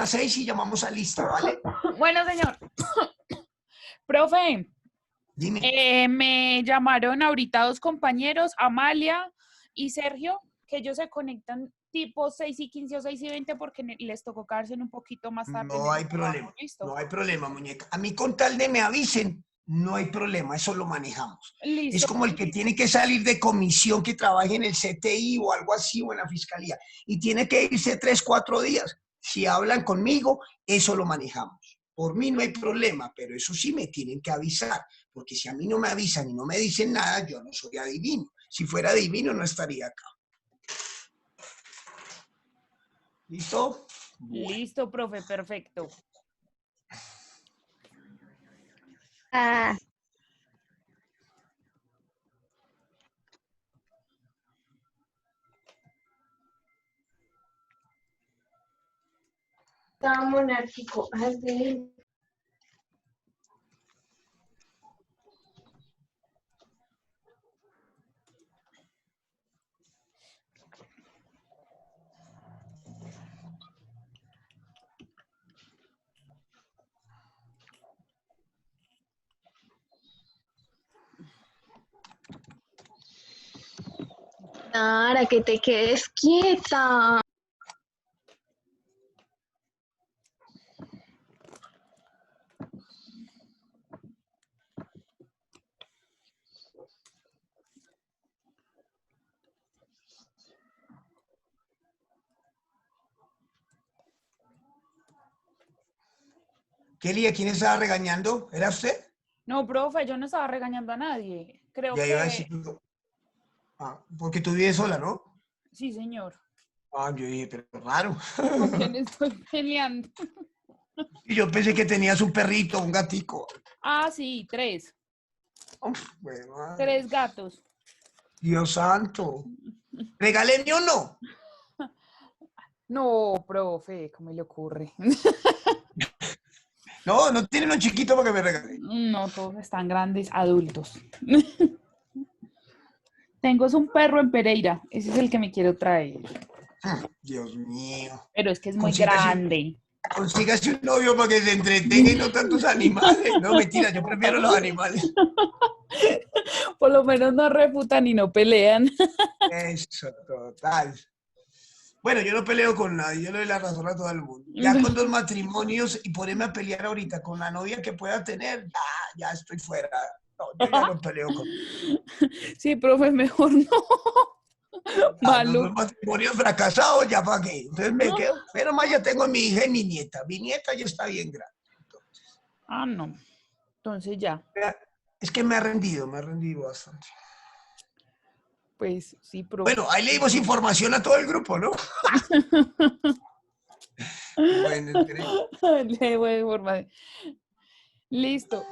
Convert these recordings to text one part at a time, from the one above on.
las 6 y llamamos a lista, ¿vale? Bueno, señor. Profe, Dime. me llamaron ahorita dos compañeros, Amalia y Sergio, que ellos se conectan tipo 6:15 o 6:20 porque les tocó quedarse un poquito más tarde en No el hay trabajo. problema. ¿Listo? No hay problema, muñeca. A mí con tal de me avisen, no hay problema, eso lo manejamos. Es Listo. como el que tiene que salir de comisión que trabaje en el CTI o algo así o en la fiscalía y tiene que irse 3, 4 días. Si hablan conmigo, eso lo manejamos. Por mí no hay problema, pero eso sí me tienen que avisar, porque si a mí no me avisan y no me dicen nada, yo no soy adivino. Si fuera adivino, no estaría acá. ¿Listo? Bueno. Listo, profe, perfecto. Ah, Estado monárquico. Así. Nara, que te quedes quieta. Kelly, ¿a quién estaba regañando? ¿Era usted? No, profe, yo no estaba regañando a nadie. Creo Ya iba a decir, que porque tú vives sola, ¿no? sí, señor. Ah, yo dije, pero raro. ¿Con quién estoy peleando? Y yo pensé que tenías un perrito, un gatico. Ah, sí, 3. Uf, bueno, 3 gatos. Dios santo. ¿Regáleme uno? No, profe, ¿cómo le ocurre? No, no tienen un chiquito para que me regale. No, todos están grandes adultos. Tengo es un perro en Pereira. Ese es el que me quiero traer. Dios mío. Pero es que es muy grande. Consígase un novio para que se entretenga y no tantos animales. No, mentira, yo prefiero los animales. Por lo menos no refutan y no pelean. Eso, total. Bueno, yo no peleo con nadie, yo le doy la razón a todo el mundo. Ya con 2 matrimonios y ponerme a pelear ahorita con la novia que pueda tener, ya estoy fuera. No, yo ya no peleo con nadie. Sí, profe, mejor no. Ya, los 2 Maluco. matrimonios fracasados, ya para qué. Entonces me quedo, pero más ya tengo a mi hija y mi nieta. Mi nieta ya está bien grande. Ah, no. Entonces ya. Es que me ha rendido bastante. Pues sí, profe. Bueno, ahí le dimos información a todo el grupo, ¿no? Bueno, Le voy a informar. Listo.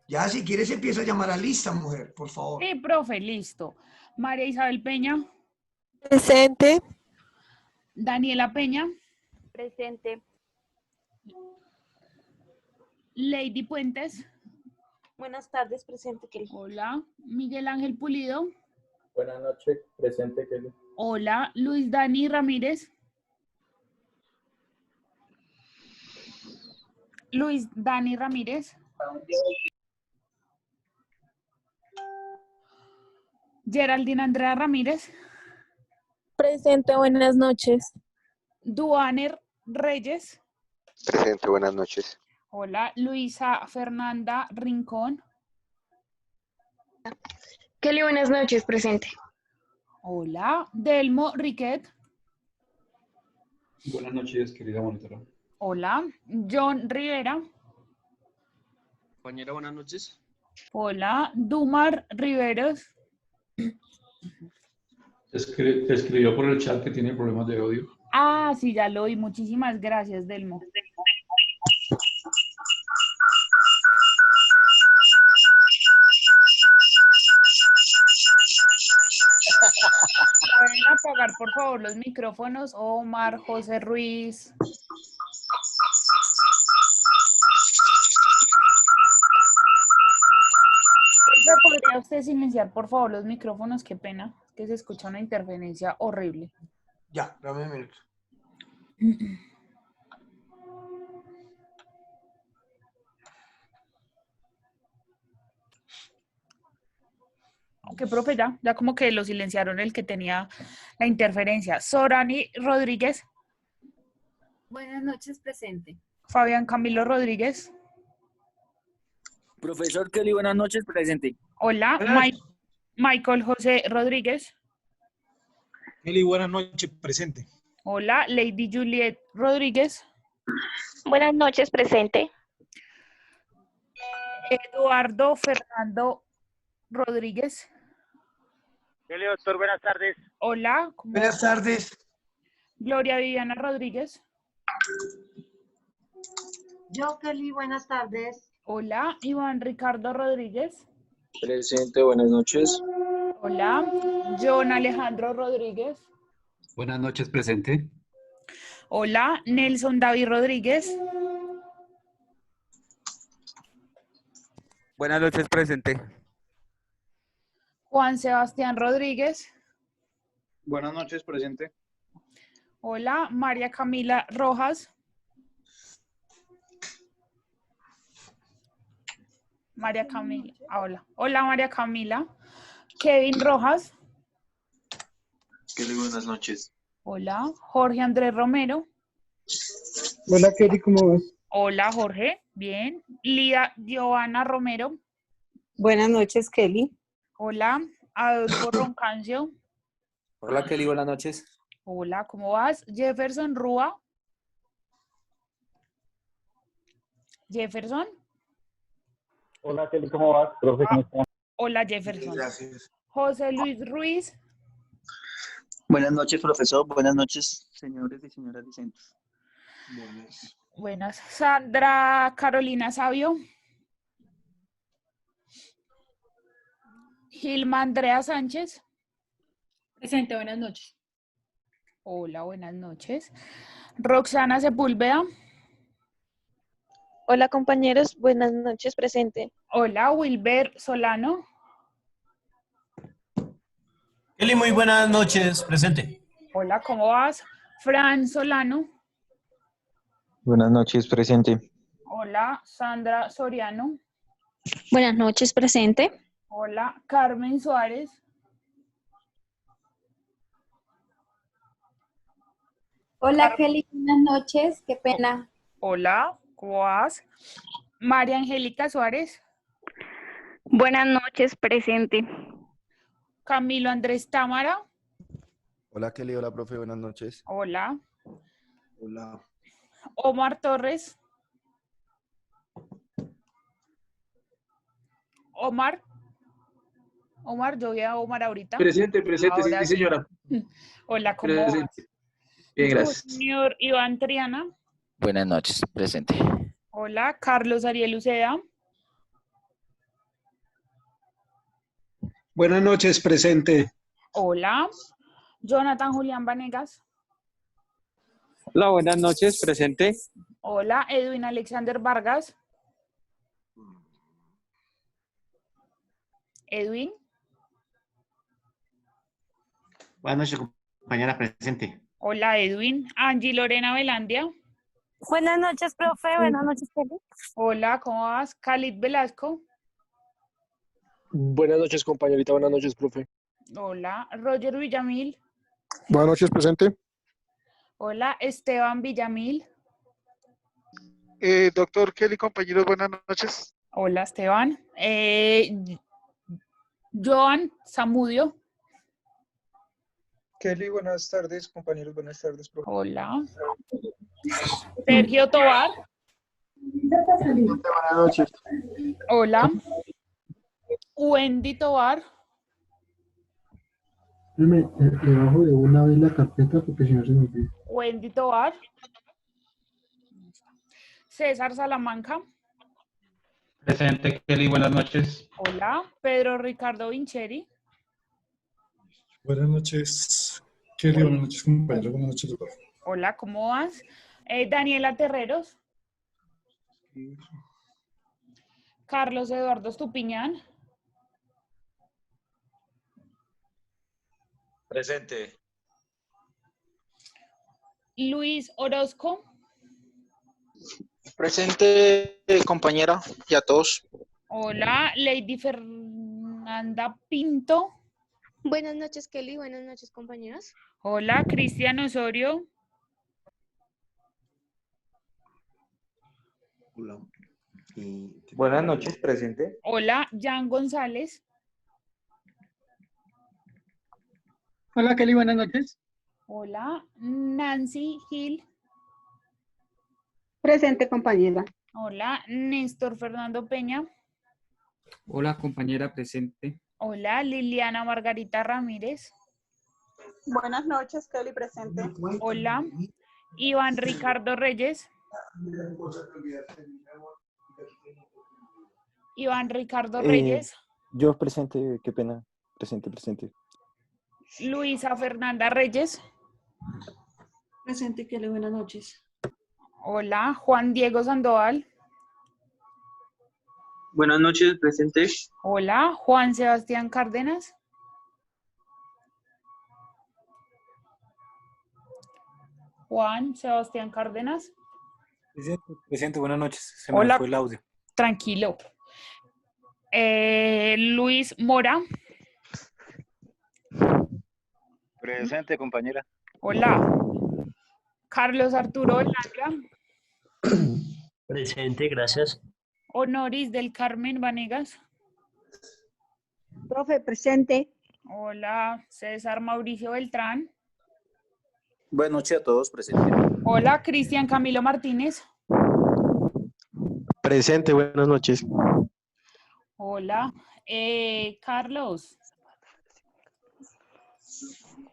ya si quieres empieza a llamar a lista, mujer, por favor. Sí, profe, listo. María Isabel Peña. Presente. Daniela Peña. Presente. Lady Puentes. Buenas tardes, presente, Kelly. Hola. Miguel Ángel Pulido. Buenas noches, presente, Kelly. Hola. Luis Dani Ramírez. Luis Dani Ramírez. Geraldine Andrea Ramírez. Presente, buenas noches. Duaner Reyes. Presente, buenas noches. Hola, Luisa Fernanda Rincón. Kelly, buenas noches, presente. Hola, Delmo Riquet. Buenas noches, querida monitora. Hola, John Rivera. Compañera, buenas noches. Hola, Dumar Riveros. Te escribió por el chat que tiene problemas de audio. Ah, sí, ya lo oí. Muchísimas gracias, Delmo. ¿Pueden apagar, por favor, los micrófonos? Omar, José Ruiz. Profe, ¿podría usted silenciar, por favor, los micrófonos? Qué pena, que se escucha una interferencia horrible. Ya, dame un minuto. Ok, profe, ya como que lo silenciaron el que tenía la interferencia. Sorani Rodríguez. Buenas noches, presente. Fabián Camilo Rodríguez. Profesor Kelly, buenas noches, presente. Hola, Michael José Rodríguez. Kelly, buenas noches, presente. Hola, Lady Juliet Rodríguez. Buenas noches, presente. Eduardo Fernando Rodríguez. Kelly, doctor, buenas tardes. Hola. Buenas tardes. Gloria Viviana Rodríguez. Yo, Kelly, buenas tardes. Hola, Iván Ricardo Rodríguez. Presente, buenas noches. Hola, John Alejandro Rodríguez. Buenas noches, presente. Hola, Nelson David Rodríguez. Buenas noches, presente. Juan Sebastián Rodríguez. Buenas noches, presente. Hola, María Camila Rojas. María Camila, hola. Hola, María Camila. Kevin Rojas. Kelly, buenas noches. Hola, Jorge Andrés Romero. Hola, Kelly, ¿cómo vas? Hola, Jorge. Bien. Lía Giovanna Romero. Buenas noches, Kelly. Hola, Adolfo Roncancio. Hola, Kelly, buenas noches. Hola, ¿cómo vas? Jefferson Rúa. Jefferson. Hola, Kelly, ¿cómo vas? Profe, ¿cómo estás? Hola, Jefferson. Gracias. José Luis Ruiz. Buenas noches, profesor. Buenas noches, señores y señoras docentes. Buenas. Sandra Carolina Sabio. Gilma Andrea Sánchez. Presente, buenas noches. Hola, buenas noches. Roxana Sepúlveda. Hola, compañeros. Buenas noches, presente. Hola, Wilber Solano. Kelly, muy buenas noches, presente. Hola, ¿cómo vas? Fran Solano. Buenas noches, presente. Hola, Sandra Soriano. Buenas noches, presente. Hola, Carmen Suárez. Hola, Kelly, buenas noches. Qué pena. Hola, ¿cómo vas? María Angélica Suárez. Buenas noches, presente. Camilo Andrés Támara. Hola, Kelly. Hola, profe. Buenas noches. Hola. Hola. Omar Torres. Omar. Omar, yo vi a Omar ahorita. Presente, Ahora sí, señora. Hola, ¿cómo Presente. vas? Bien, gracias. Señor Iván Triana. Buenas noches, presente. Hola, Carlos Ariel Uceda. Buenas noches, presente. Hola, Jonathan Julián Vanegas. Hola, buenas noches, presente. Hola, Edwin Alexander Vargas. Edwin. Buenas noches, compañera, presente. Hola, Edwin. Angie Lorena Velandia. Buenas noches, profe. Buenas noches, Kelly. Hola, ¿cómo vas? Khalid Velasco. Buenas noches, compañerita. Buenas noches, profe. Hola, Roger Villamil. Buenas noches, presente. Hola, Esteban Villamil. Doctor Kelly, compañeros, buenas noches. Hola, Esteban. Joan Zamudio. Kelly, buenas tardes, compañeros, buenas tardes, profe. Hola. Sergio Tobar. Buenas noches. Hola. Wendy Tobar. Le bajo de una vez la carpeta porque si no se me olvida. Wendy Tobar. César Salamanca. Presente, Kelly, buenas noches. Hola. Pedro Ricardo Vincheri. Buenas noches, Kelly. Buenas noches, compañeros. Buenas noches, doctor. Hola, ¿cómo vas? Daniela Terreros. Carlos Eduardo Estupiñán. Presente. Luis Orozco. Presente, compañera, y a todos. Hola, Lady Fernanda Pinto. Buenas noches, Kelly. Buenas noches, compañeros. Hola, Cristian Osorio. Hola. Buenas noches, presente. Hola, Jan González. Hola, Kelly, buenas noches. Hola, Nancy Gil. Presente, compañera. Hola, Néstor Fernando Peña. Hola, compañera presente. Hola, Liliana Margarita Ramírez. Buenas noches, Kelly, presente. Hola, Iván Ricardo Reyes. Iván Ricardo Reyes. Yo presente, qué pena. Presente. Luisa Fernanda Reyes. Presente, Kelly, buenas noches. Hola, Juan Diego Sandoval. Buenas noches, presente. Hola, Juan Sebastián Cárdenas. Juan Sebastián Cárdenas. Presente, buenas noches. Se me Hola. fue el audio. Tranquilo. Luis Mora. Presente, compañera. Hola. Carlos Arturo Langa. Presente, gracias. Honoris del Carmen Vanegas. Profe, presente. Hola, César Mauricio Beltrán. Buenas noches a todos, presente. Hola, Cristian Camilo Martínez. Presente, buenas noches. Hola, Carlos.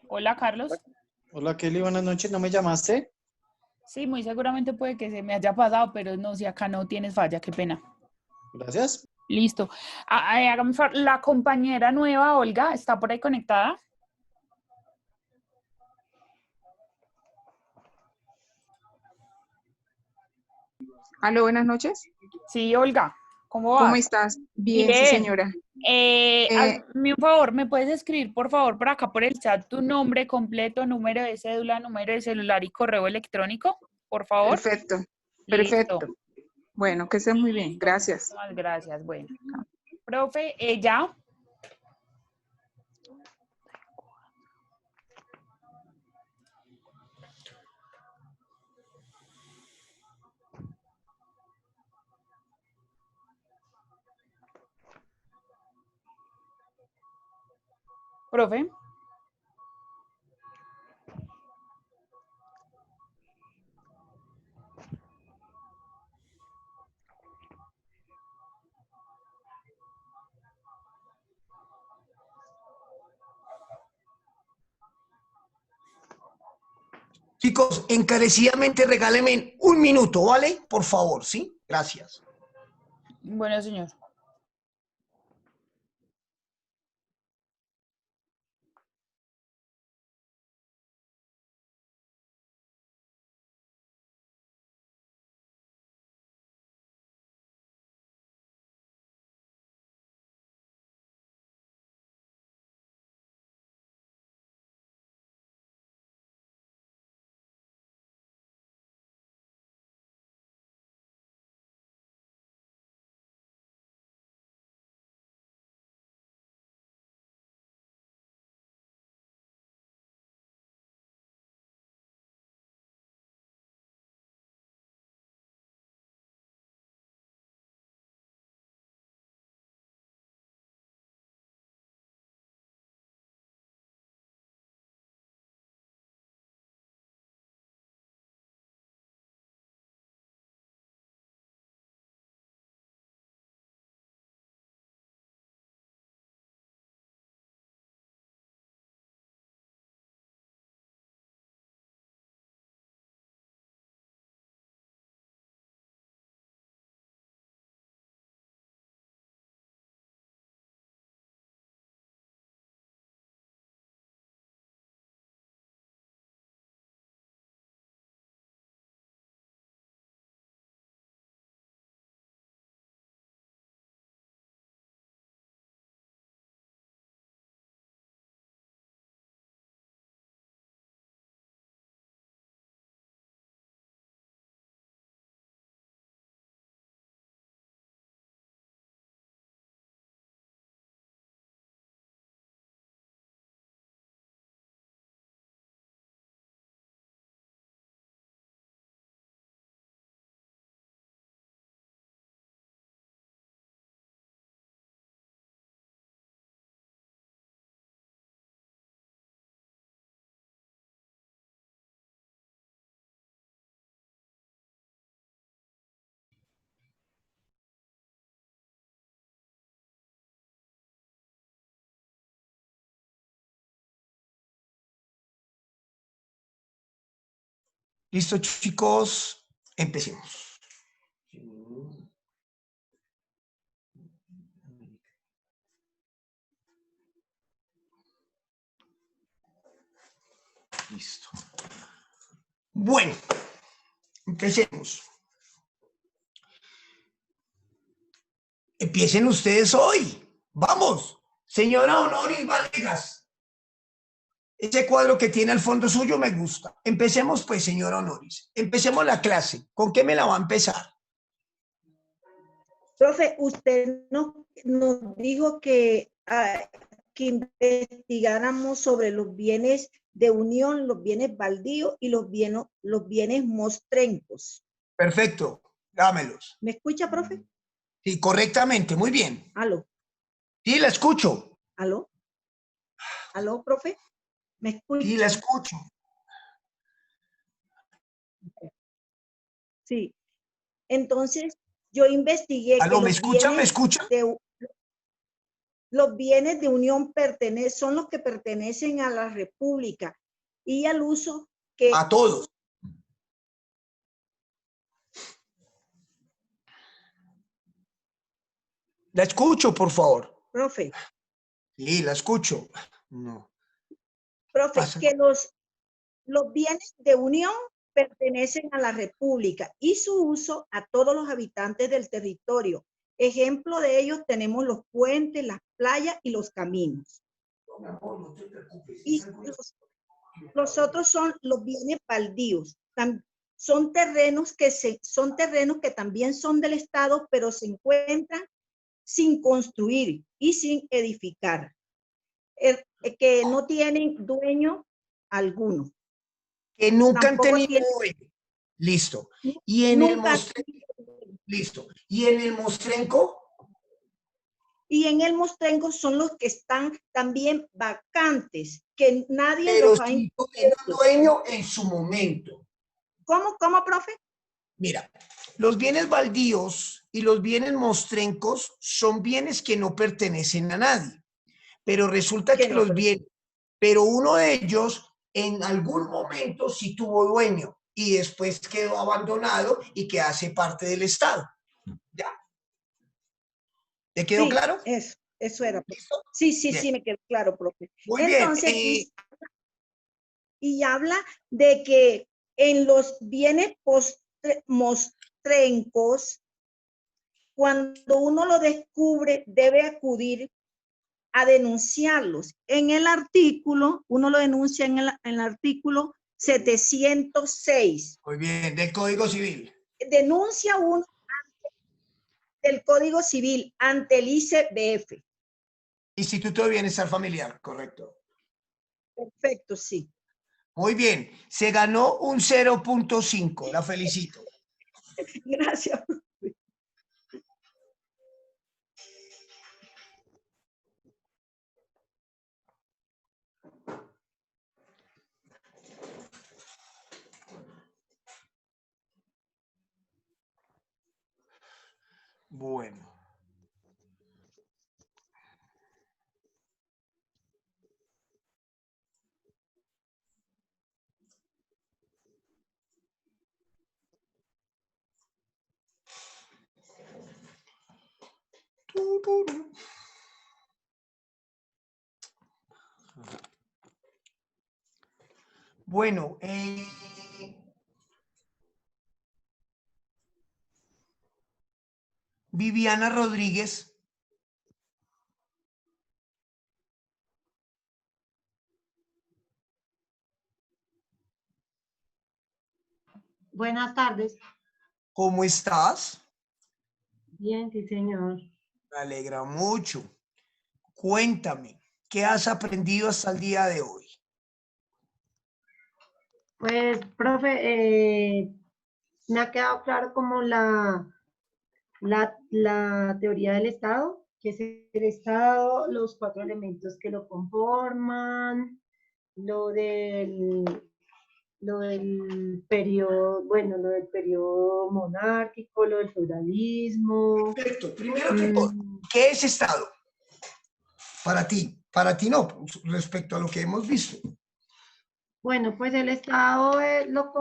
Hola, Carlos. Hola, Kelly, buenas noches. ¿No me llamaste? Sí, muy seguramente puede que se me haya pasado, pero no, si acá no tienes falla, qué pena. Gracias. Listo. Hágame un favor, la compañera nueva, Olga, ¿está por ahí conectada? Aló, buenas noches. Sí, Olga, ¿cómo vas? ¿Cómo estás? Bien, sí, señora. Hazme un favor, ¿me puedes escribir, por favor, por acá por el chat tu nombre completo, número de cédula, número de celular y correo electrónico, por favor? Perfecto, Listo. perfecto. Bueno, que estés muy bien. Gracias. Muchísimas gracias. Bueno, profe, ya. Profe. Chicos, encarecidamente regálenme un minuto, ¿vale? Por favor, ¿sí? Gracias. Bueno, señor. Listo, chicos, empecemos. Listo. Bueno, empecemos. Empiecen ustedes hoy. Vamos, señora Honoris Valegas. Ese cuadro que tiene al fondo suyo me gusta. Empecemos pues, señora Honoris. Empecemos la clase. ¿Con qué me la va a empezar? Profe, usted nos dijo que investigáramos sobre los bienes de unión, los bienes baldíos y los bienes mostrencos. Perfecto, dámelos. ¿Me escucha, profe? Sí, correctamente, muy bien. ¿Aló? Sí, la escucho. ¿Aló? ¿Aló, profe? ¿Me escucha? Sí, la escucho. Sí. Entonces, yo investigué ¿Aló, que me escucha? ¿Me escucha? Los bienes de unión son los que pertenecen a la República y al uso que... A todos. La escucho, por favor. Profe. Sí, la escucho. No. Profe, que los bienes de unión pertenecen a la República y su uso a todos los habitantes del territorio. Ejemplo de ellos tenemos los puentes, las playas y los caminos. Y los otros son los bienes baldíos. Son terrenos que también son del Estado, pero se encuentran sin construir y sin edificar, que no tienen dueño alguno. Que nunca han tenido dueño. Listo. Y en el mostrenco. Listo. ¿Y en el mostrenco? Y en el mostrenco son los que están también vacantes, que nadie pero los ha sí tuvieron dueño en su momento. ¿Cómo, profe? Mira, los bienes baldíos y los bienes mostrencos son bienes que no pertenecen a nadie, pero resulta que los bienes, pero uno de ellos en algún momento sí tuvo dueño y después quedó abandonado y que hace parte del Estado. ¿Ya? ¿Te quedó claro? Eso era. ¿Listo? Sí, me quedó claro, profe. Muy Entonces, bien. Y habla de que en los bienes mostrencos, cuando uno lo descubre, debe acudir a denunciarlos. En el artículo, uno lo denuncia en el artículo 706. Muy bien, del Código Civil. Denuncia uno del Código Civil ante el ICBF. Instituto de Bienestar Familiar, correcto. Perfecto, sí. Muy bien, se ganó un 0.5, la felicito. Gracias. Bueno. Bueno, Viviana Rodríguez. Buenas tardes. ¿Cómo estás? Bien, sí, señor. Me alegra mucho. Cuéntame, ¿qué has aprendido hasta el día de hoy? Pues, profe, me ha quedado claro como la teoría del Estado, que es el Estado, los 4 elementos que lo conforman, lo del periodo, bueno, lo del periodo monárquico, lo del feudalismo. Perfecto. Primero que todo, ¿qué es Estado? Para ti no, respecto a lo que hemos visto. Bueno, pues el Estado lo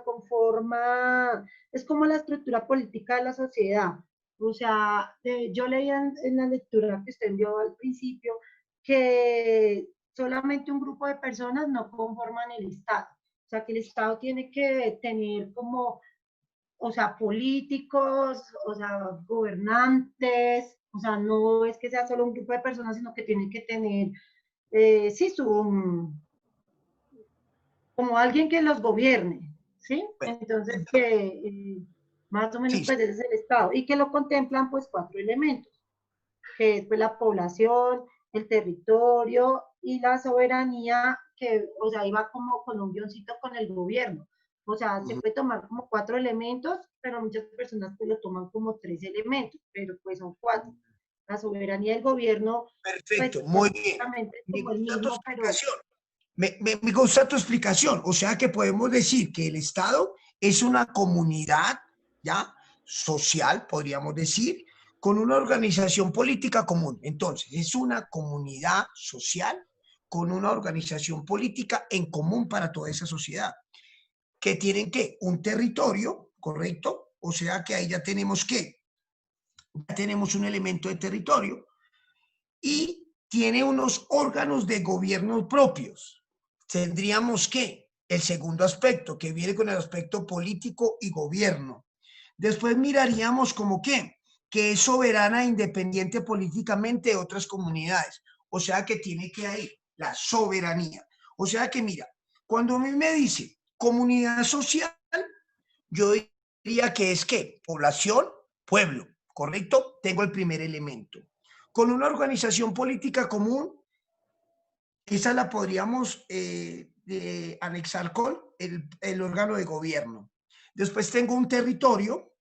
conforma, es como la estructura política de la sociedad. O sea, yo leía en la lectura que usted envió al principio que solamente un grupo de personas no conforman el Estado. O sea, que el Estado tiene que tener como, o sea, políticos, o sea, gobernantes, o sea, no es que sea solo un grupo de personas, sino que tiene que tener, sí, como alguien que los gobierne, ¿sí? Entonces, más o menos, pues ese es el Estado, y que lo contemplan, pues, 4 elementos, que es, pues, la población, el territorio y la soberanía, que, o sea, iba como con un guioncito con el gobierno. O sea, se puede tomar como 4 elementos, pero muchas personas pues lo toman como 3 elementos, pero pues son 4. La soberanía del gobierno. Perfecto, pues, muy bien. Como el mismo, pero... Me gusta tu explicación. O sea que podemos decir que el Estado es una comunidad, ¿ya? Social, podríamos decir, con una organización política común. Entonces, es una comunidad social con una organización política en común para toda esa sociedad. Que tienen que un territorio, ¿correcto? O sea que ahí ya tenemos ya tenemos un elemento de territorio y tiene unos órganos de gobierno propios. Tendríamos que el segundo aspecto, que viene con el aspecto político y gobierno. Después miraríamos como que es soberana e independiente políticamente de otras comunidades. O sea que tiene que ir la soberanía. O sea que mira, cuando a mí me dice comunidad social, yo diría que es ¿qué? Población, pueblo, ¿correcto? Tengo el primer elemento. Con una organización política común, esa la podríamos anexar con el órgano de gobierno. Después tengo un territorio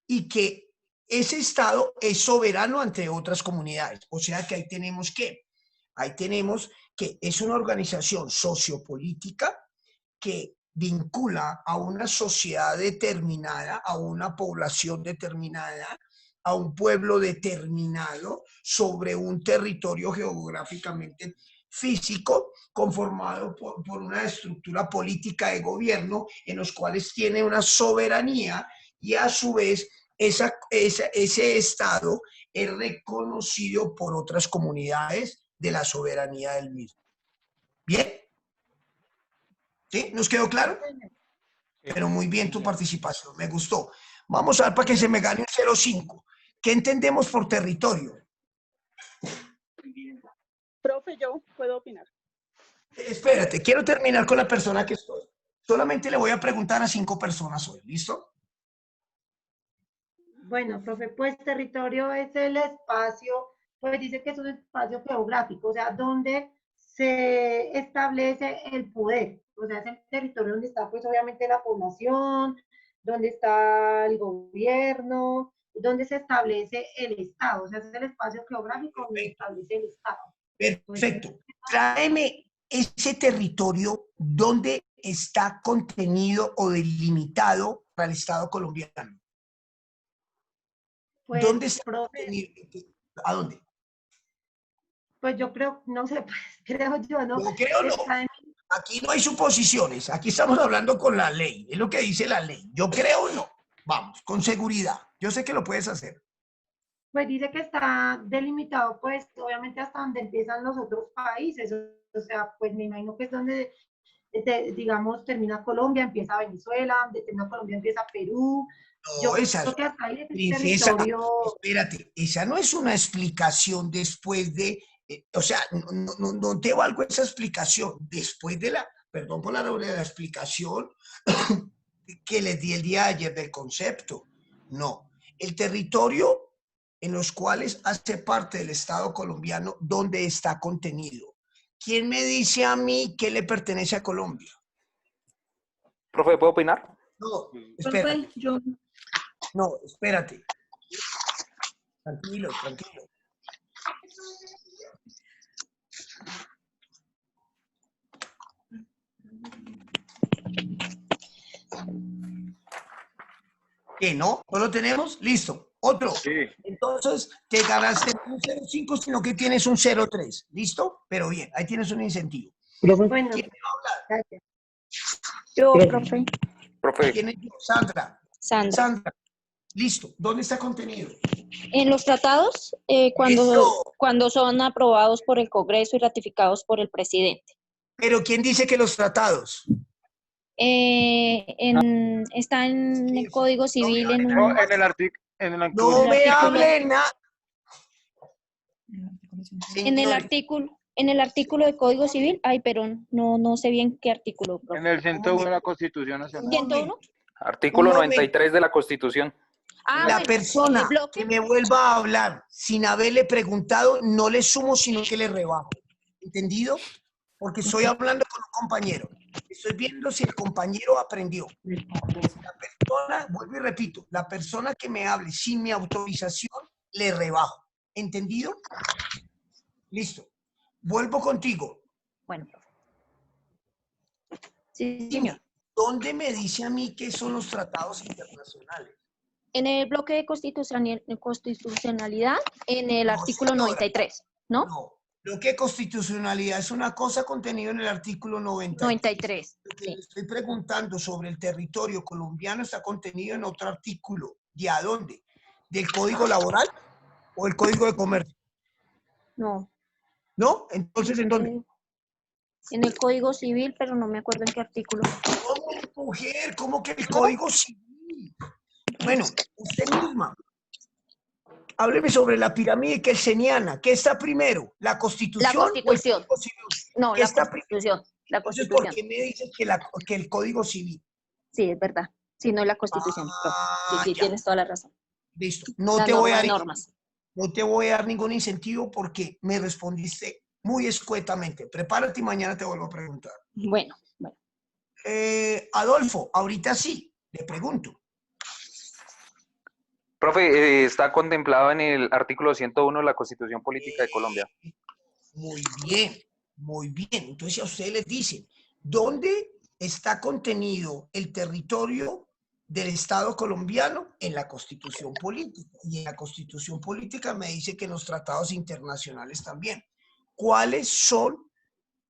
y que ese Estado es soberano ante otras comunidades. O sea que ahí tenemos que es una organización sociopolítica que vincula a una sociedad determinada, a una población determinada, a un pueblo determinado sobre un territorio geográficamente físico conformado por una estructura política de gobierno en los cuales tiene una soberanía y a su vez ese Estado es reconocido por otras comunidades de la soberanía del mismo. ¿Bien? ¿Sí? ¿Nos quedó claro? Pero muy bien tu participación, me gustó. Vamos a ver para que se me gane un 0,5. ¿Qué entendemos por territorio? Profe, yo puedo opinar. Espérate, quiero terminar con la persona que estoy. Solamente le voy a preguntar a 5 personas hoy, ¿listo? Bueno, profe, pues territorio es el espacio, pues dice que es un espacio geográfico, o sea, donde se establece el poder. O sea, es el territorio donde está, pues, obviamente la población, donde está el gobierno, donde se establece el Estado. O sea, es el espacio geográfico donde se establece el Estado. Perfecto. Tráeme ese territorio donde está contenido o delimitado para el Estado colombiano. Pues, ¿dónde está profe, ¿A dónde? Pues yo creo, no sé, pues creo yo, ¿no? No creo, no. Aquí no hay suposiciones. Aquí estamos hablando con la ley. Es lo que dice la ley. Yo creo, no. Vamos, con seguridad. Yo sé que lo puedes hacer. Pues dice que está delimitado, pues, obviamente hasta donde empiezan los otros países. O sea, pues me imagino que es donde, digamos, termina Colombia, empieza Venezuela, donde termina Colombia, empieza Perú. No, esa es, princesa, espérate, esa no es una explicación después de, o sea, no te valgo esa explicación después de perdón por la explicación que les di el día de ayer del concepto. No, el territorio en los cuales hace parte del Estado colombiano, ¿dónde está contenido? ¿Quién me dice a mí qué le pertenece a Colombia? Profe, ¿puedo opinar? No, espérate. Profe, yo... No, espérate. Tranquilo, tranquilo. ¿Qué, no? ¿No lo tenemos? Listo. Otro. Sí. Entonces, te ganaste un 0,5, sino que tienes un 0,3. ¿Listo? Pero bien, ahí tienes un incentivo. Bueno, ¿Quién me va a hablar? Gracias. Yo, profe. Profe. ¿Quién es yo? Sandra. Sandra. Sandra. Listo. ¿Dónde está contenido? En los tratados, cuando son aprobados por el Congreso y ratificados por el presidente. ¿Pero quién dice que los tratados? Está en el Código Civil. No, en el artículo. No me hablen nada. En el artículo de Código Civil, pero no sé bien qué artículo. Profe. En el 101 de la Constitución Nacional. ¿101? Artículo 93 de la Constitución. La persona que me vuelva a hablar sin haberle preguntado, no le sumo, sino que le rebajo. ¿Entendido? Porque estoy hablando con un compañero. Estoy viendo si el compañero aprendió. La persona, vuelvo y repito, la persona que me hable sin mi autorización, le rebajo. ¿Entendido? Listo. Vuelvo contigo. Bueno, profe. Sí, señor. ¿Dónde me dice a mí qué son los tratados internacionales? En el bloque de constitucionalidad, en el artículo 93, ¿no? No. Lo que constitucionalidad es una cosa contenida en el artículo 93. Lo que le estoy preguntando sobre el territorio colombiano está contenido en otro artículo. ¿De a dónde? ¿Del Código Laboral o el Código de Comercio? No. ¿No? Entonces, ¿en dónde? En el Código Civil, pero no me acuerdo en qué artículo. ¿Cómo, mujer? ¿Cómo que el Código Civil? Bueno, usted misma. Hábleme sobre la pirámide kelseniana. ¿Qué está primero? ¿La Constitución? La Constitución. ¿O el Código Civil? No, la Constitución. La Entonces, Constitución. ¿por qué me dices que el Código Civil? Sí, es verdad. Sí, no es la Constitución. Sí, tienes toda la razón. Listo. No te voy a dar ningún incentivo porque me respondiste muy escuetamente. Prepárate y mañana te vuelvo a preguntar. Bueno. Adolfo, ahorita sí, le pregunto. Profe, está contemplado en el artículo 101 de la Constitución Política de Colombia. Muy bien, muy bien. Entonces a ustedes les dicen, ¿dónde está contenido el territorio del Estado colombiano? En la Constitución Política. Y en la Constitución Política me dice que en los tratados internacionales también. ¿Cuáles son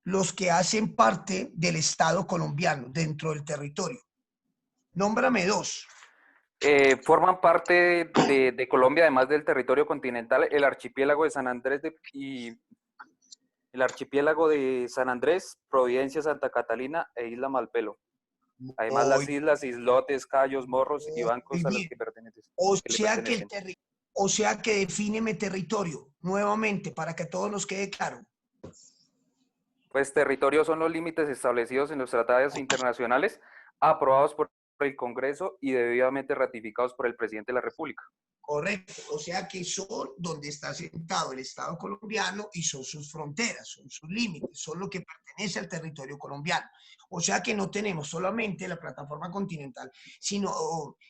los que hacen parte del Estado colombiano dentro del territorio? Nómbrame dos. Forman parte de Colombia, además del territorio continental, el archipiélago de San Andrés Providencia, Santa Catalina e Isla Malpelo. Además, las islas, islotes, cayos, morros y bancos a los que pertenecen. O sea que defíneme territorio nuevamente para que a todos nos quede claro. Pues territorio son los límites establecidos en los tratados internacionales aprobados por el Congreso y debidamente ratificados por el presidente de la República. Correcto, o sea que son donde está sentado el Estado colombiano y son sus fronteras, son sus límites, son lo que pertenece al territorio colombiano. O sea que no tenemos solamente la plataforma continental,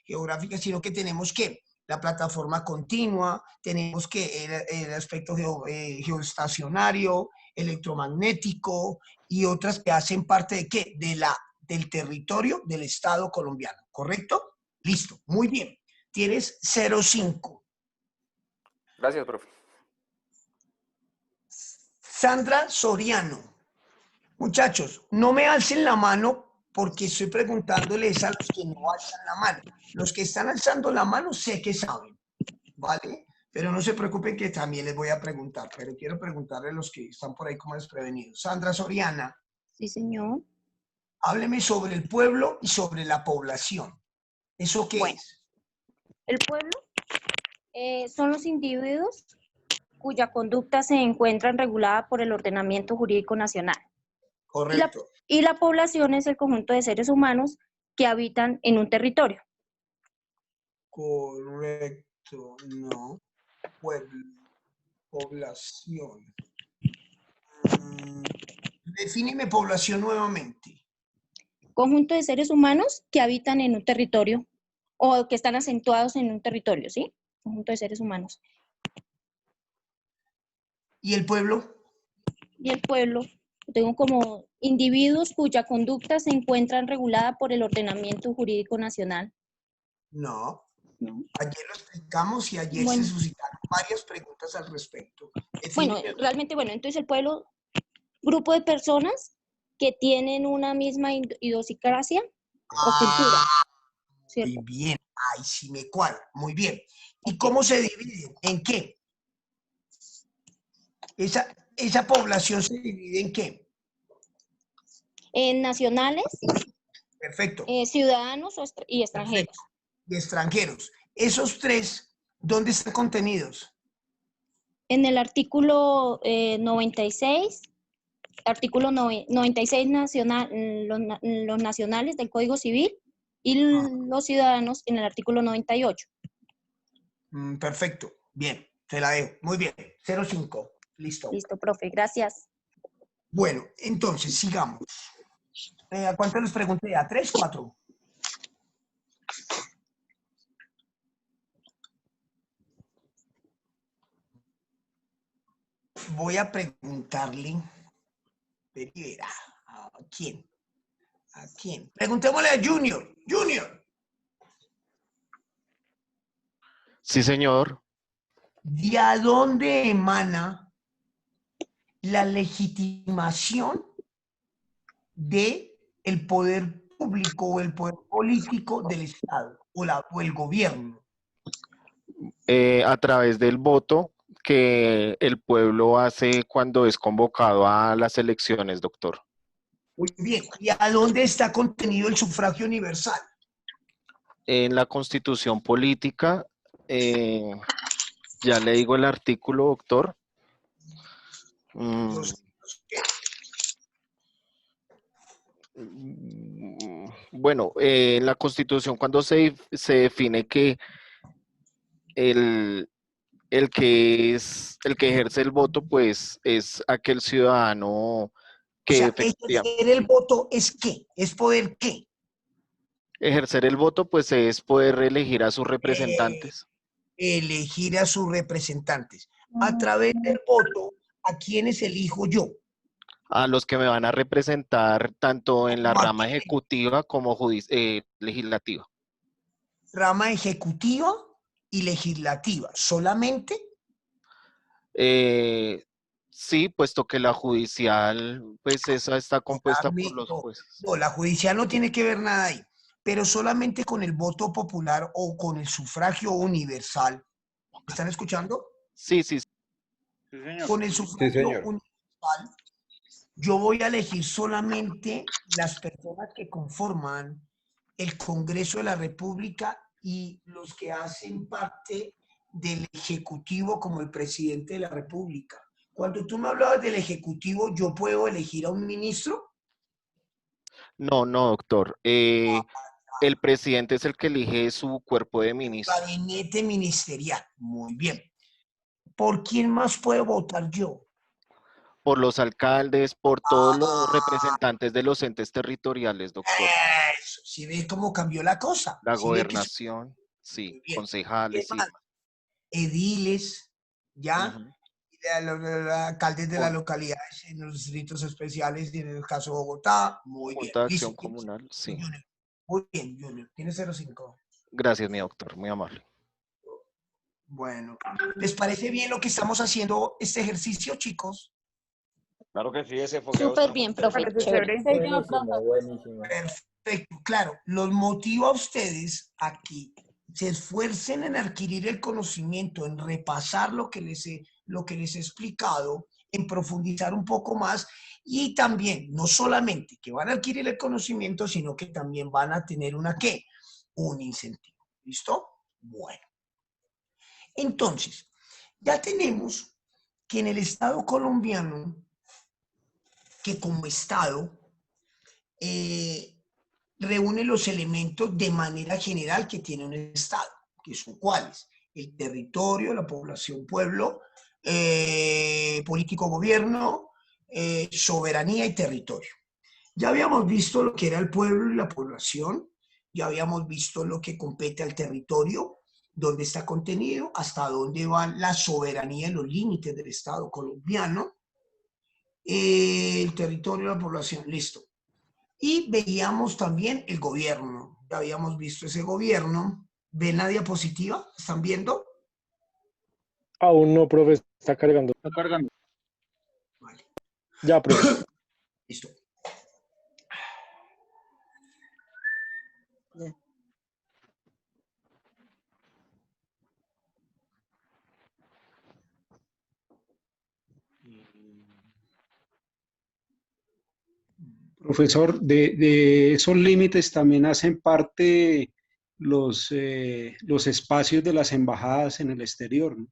geográfica, sino que tenemos que la plataforma continua, tenemos que el aspecto geoestacionario, electromagnético y otras que hacen parte de ¿qué? Del territorio del Estado colombiano, ¿correcto? Listo, muy bien. Tienes 0,5. Gracias, profe. Sandra Soriano. Muchachos, no me alcen la mano porque estoy preguntándoles a los que no alzan la mano. Los que están alzando la mano sé que saben, ¿vale? Pero no se preocupen que también les voy a preguntar, pero quiero preguntarle a los que están por ahí como desprevenidos. Sandra Soriana. Sí, señor. Hábleme sobre el pueblo y sobre la población. ¿Eso qué es? El pueblo son los individuos cuya conducta se encuentra regulada por el ordenamiento jurídico nacional. Correcto. Y la población es el conjunto de seres humanos que habitan en un territorio. Correcto, no. Pueblo, población. Defíneme población nuevamente. Conjunto de seres humanos que habitan en un territorio o que están acentuados en un territorio, ¿sí? Conjunto de seres humanos. ¿Y el pueblo? Y el pueblo, lo tengo como individuos cuya conducta se encuentra regulada por el ordenamiento jurídico nacional. No. Ayer lo explicamos y ayer se suscitaron varias preguntas al respecto. Bueno, realmente, entonces el pueblo, grupo de personas que tienen una misma idiosincrasia o cultura. Muy bien, ahí sí me cuadra, muy bien. ¿Y cómo se divide? ¿En qué? Esa población se divide en qué? En nacionales, Perfecto. Ciudadanos y extranjeros. Perfecto. Y extranjeros. Esos tres, ¿dónde están contenidos? En el artículo 96, artículo 96 nacional, los nacionales del Código Civil y los ciudadanos en el artículo 98. Perfecto, bien, te la dejo. Muy bien, 05, listo. Listo, profe, gracias. Bueno, entonces, sigamos. ¿A cuánto les pregunté? ¿A 3, 4? Voy a preguntarle, verá, ¿a quién? ¿A quién? Preguntémosle a Junior. Junior, Sí, señor. ¿de a dónde emana la legitimación de el poder público o el poder político del Estado o el gobierno? A través del voto que el pueblo hace cuando es convocado a las elecciones, doctor. Muy bien. ¿Y a dónde está contenido el sufragio universal? En la Constitución Política, ya le digo el artículo, doctor. Bueno, en la Constitución cuando se define que el que ejerce el voto, pues es aquel ciudadano que O sea, efectivamente ejercer el voto es ¿qué? ¿Es poder qué? ejercer el voto, pues es poder elegir a sus representantes. Elegir a sus representantes. A través del voto, ¿a quiénes elijo yo? A los que me van a representar tanto en la rama ejecutiva como legislativa. Rama ejecutiva y legislativa. ¿Solamente? Sí, puesto que la judicial, pues esa está compuesta por los jueces. No, la judicial no tiene que ver nada ahí, pero solamente con el voto popular o con el sufragio universal. ¿Me están escuchando? Sí, sí. Sí, señor. Con el sufragio señor. universal, yo voy a elegir solamente las personas que conforman el Congreso de la República y los que hacen parte del Ejecutivo como el presidente de la República. Cuando tú me hablabas del Ejecutivo, ¿yo puedo elegir a un ministro? No, no, doctor. El presidente es el que elige su cuerpo de ministros. Gabinete ministerial. Muy bien. ¿Por quién más puedo votar yo? Por los alcaldes, por todos los representantes de los entes territoriales, doctor. Eso, ¿sí ves cómo cambió la cosa? La ¿Sí ve que gobernación, sí, concejales, sí. Ediles, ¿ya? Los alcaldes de las localidades en los distritos especiales y en el caso de Bogotá. Muy bien. Junta de Listo. Acción Comunal, sí. Muy bien, Junior. Tiene 05. Gracias, mi doctor, muy amable. Bueno, ¿les parece bien lo que estamos haciendo este ejercicio, chicos? Claro que sí, ese fue. Súper bien, profe. Chévere. Buenísimo. Perfecto, claro. Los motivo a ustedes a que se esfuercen en adquirir el conocimiento, en repasar lo que les he explicado, en profundizar un poco más y también, no solamente que van a adquirir el conocimiento, sino que también van a tener ¿qué? Un incentivo. ¿Listo? Bueno. Entonces, ya tenemos que en el Estado colombiano, que como Estado reúne los elementos de manera general que tiene un Estado, que son cuáles: el territorio, la población, pueblo, político, gobierno, soberanía y territorio. Ya habíamos visto lo que era el pueblo y la población, ya habíamos visto lo que compete al territorio, dónde está contenido, hasta dónde van la soberanía y los límites del Estado colombiano, el territorio, la población, listo. Y veíamos también el gobierno, ya habíamos visto ese gobierno. ¿Ven la diapositiva? ¿Están viendo? Aún no, profe, está cargando. Está cargando. Ya, profe. Listo. Profesor, de esos límites también hacen parte los espacios de las embajadas en el exterior, ¿no?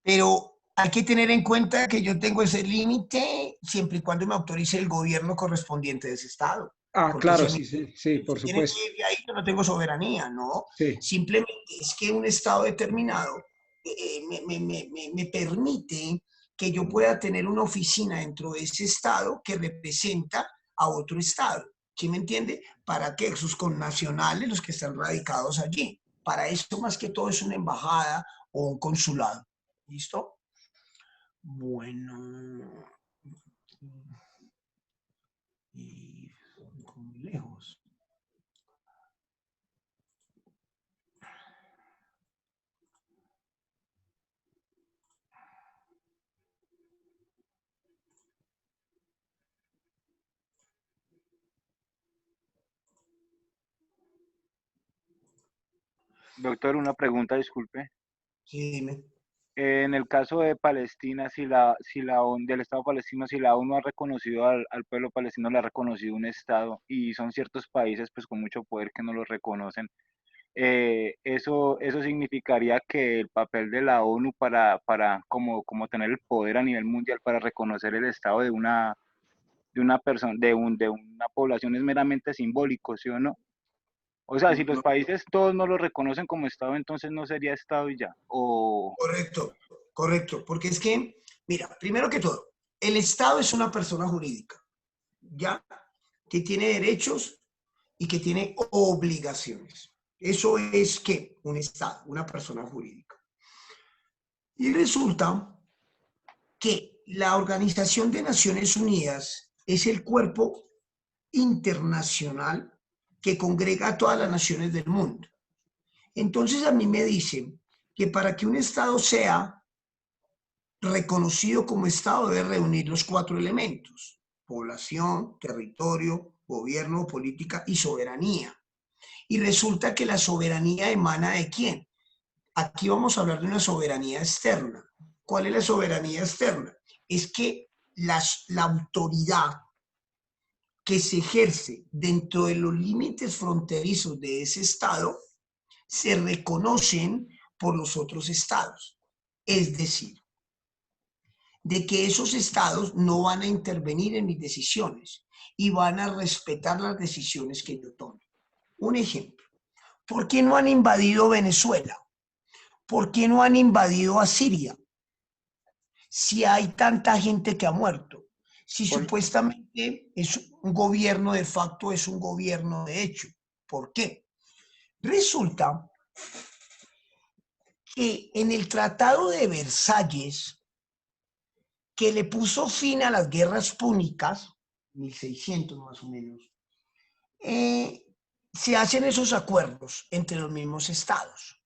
Pero hay que tener en cuenta que yo tengo ese límite siempre y cuando me autorice el gobierno correspondiente de ese estado. Ah, Porque claro, si sí, sí, por tiene que supuesto. ir de ahí, yo no tengo soberanía, ¿no? Sí. Simplemente es que un estado determinado me permite que yo pueda tener una oficina dentro de ese estado que representa a otro estado. ¿Sí me entiende? Para que sus connacionales, los que están radicados allí. Para eso más que todo es una embajada o un consulado. ¿Listo? Bueno. Y muy lejos. Doctor, una pregunta, disculpe. Sí, dime. En el caso de Palestina, del Estado palestino, si la ONU ha reconocido al pueblo palestino, le ha reconocido un Estado, y son ciertos países pues con mucho poder que no lo reconocen, eso significaría que el papel de la ONU para como tener el poder a nivel mundial para reconocer el Estado de una persona, de una población es meramente simbólico, ¿sí o no? O sea, si los países todos no lo reconocen como Estado, entonces no sería Estado y ya. O... Correcto, correcto. Porque es que, mira, primero que todo, el Estado es una persona jurídica, ¿ya? Que tiene derechos y que tiene obligaciones. Eso es ¿qué? Un Estado, una persona jurídica. Y resulta que la Organización de Naciones Unidas es el cuerpo internacional que congrega a todas las naciones del mundo. Entonces a mí me dicen que para que un Estado sea reconocido como Estado debe reunir los 4 elementos: población, territorio, gobierno, política y soberanía. Y resulta que la soberanía emana ¿de quién? Aquí vamos a hablar de una soberanía externa. ¿Cuál es la soberanía externa? Es que la autoridad que se ejerce dentro de los límites fronterizos de ese Estado se reconocen por los otros estados. Es decir, de que esos estados no van a intervenir en mis decisiones y van a respetar las decisiones que yo tome. Un ejemplo, ¿por qué no han invadido Venezuela? ¿Por qué no han invadido a Siria? Si hay tanta gente que ha muerto, si supuestamente es un gobierno de facto, es un gobierno de hecho. ¿Por qué? Resulta que en el Tratado de Versalles, que le puso fin a las guerras púnicas, 1600 más o menos, se hacen esos acuerdos entre los mismos estados.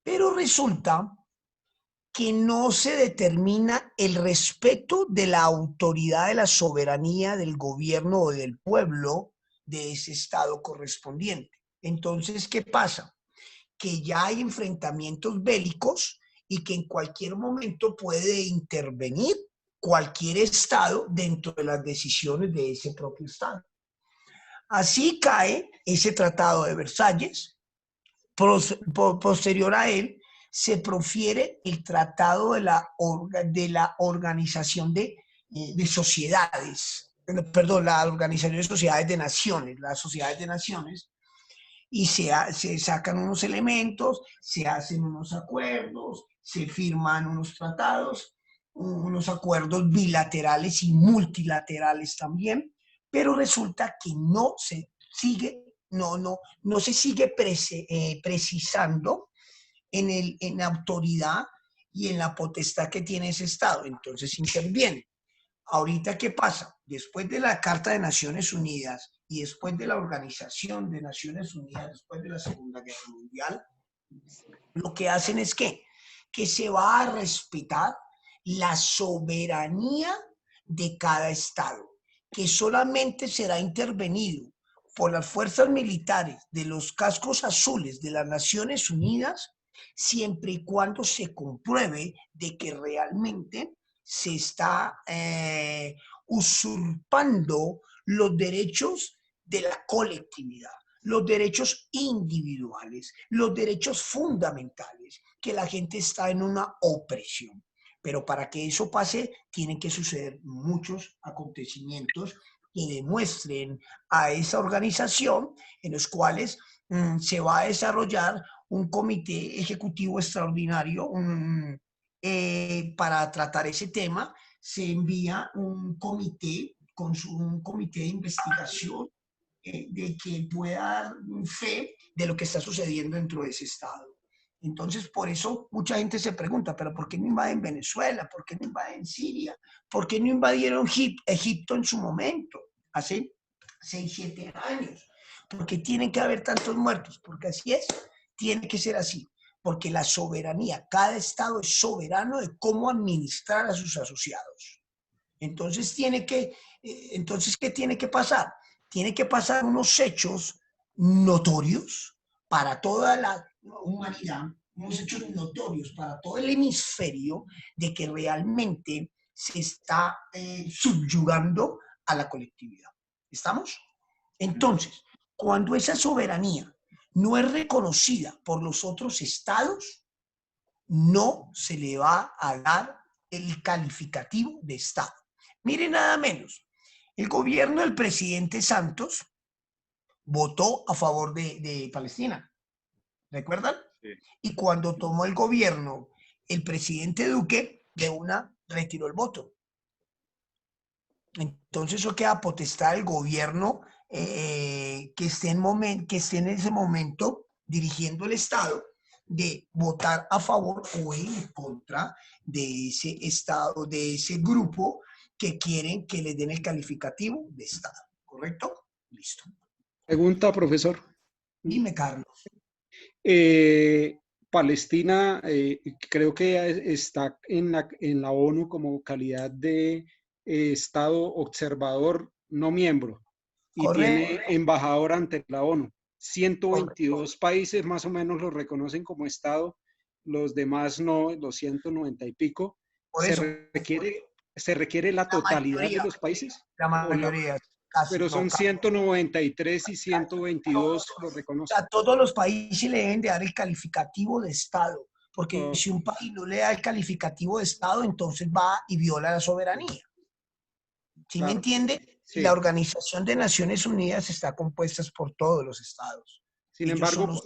Pero resulta que no se determina el respeto de la autoridad de la soberanía del gobierno o del pueblo de ese estado correspondiente. Entonces, ¿qué pasa? Que ya hay enfrentamientos bélicos y que en cualquier momento puede intervenir cualquier estado dentro de las decisiones de ese propio estado. Así cae ese Tratado de Versalles. Posterior a él, se profiere el Tratado de la Organización de Sociedades, perdón, la Organización de Sociedades de Naciones, las Sociedades de Naciones, y se sacan unos elementos, se hacen unos acuerdos, se firman unos tratados, unos acuerdos bilaterales y multilaterales también, pero resulta que no se sigue, no se sigue precisando en la autoridad y en la potestad que tiene ese Estado. Entonces interviene. Ahorita, ¿qué pasa? Después de la Carta de Naciones Unidas y después de la Organización de Naciones Unidas, después de la Segunda Guerra Mundial, lo que hacen es que se va a respetar la soberanía de cada Estado, que solamente será intervenido por las fuerzas militares de los cascos azules de las Naciones Unidas, siempre y cuando se compruebe de que realmente se está usurpando los derechos de la colectividad, los derechos individuales, los derechos fundamentales, que la gente está en una opresión. Pero para que eso pase, tienen que suceder muchos acontecimientos que demuestren a esa organización en los cuales se va a desarrollar un comité ejecutivo extraordinario para tratar ese tema. Se envía un comité un comité de investigación de que pueda dar fe de lo que está sucediendo dentro de ese estado. Entonces, por eso mucha gente se pregunta, ¿pero por qué no invaden Venezuela? ¿Por qué no invaden Siria? ¿Por qué no invadieron Egipto en su momento, hace 6, 7 años? Porque tienen que haber tantos muertos, porque así es, tiene que ser así, porque la soberanía, cada estado es soberano de cómo administrar a sus asociados. Entonces, ¿qué tiene que pasar? Tiene que pasar unos hechos notorios para toda la humanidad, unos hechos notorios para todo el hemisferio de que realmente se está subyugando a la colectividad. ¿Estamos? Entonces, cuando esa soberanía no es reconocida por los otros estados, no se le va a dar el calificativo de estado. Mire nada menos, el gobierno del presidente Santos votó a favor de Palestina, ¿recuerdan? Sí. Y cuando tomó el gobierno, el presidente Duque de una retiró el voto. Entonces eso queda potestad del gobierno que esté en ese momento dirigiendo el Estado de votar a favor o en contra de ese Estado, de ese grupo que quieren que le den el calificativo de Estado. ¿Correcto? Listo. Pregunta, profesor. Dime, Carlos. Palestina creo que está en la ONU como calidad de Estado observador no miembro y Correcto. Tiene embajador ante la ONU. 122 Correcto. países más o menos lo reconocen como Estado, los demás no, los 190 y pico. ¿Se requiere la totalidad de los países? La mayoría. Casi, pero son 193 y 122 lo reconocen. A todos los países le deben de dar el calificativo de Estado, porque si un país no le da el calificativo de Estado, entonces va y viola la soberanía. ¿Sí me entiende? Sí. La Organización de Naciones Unidas está compuesta por todos los estados. Sin embargo,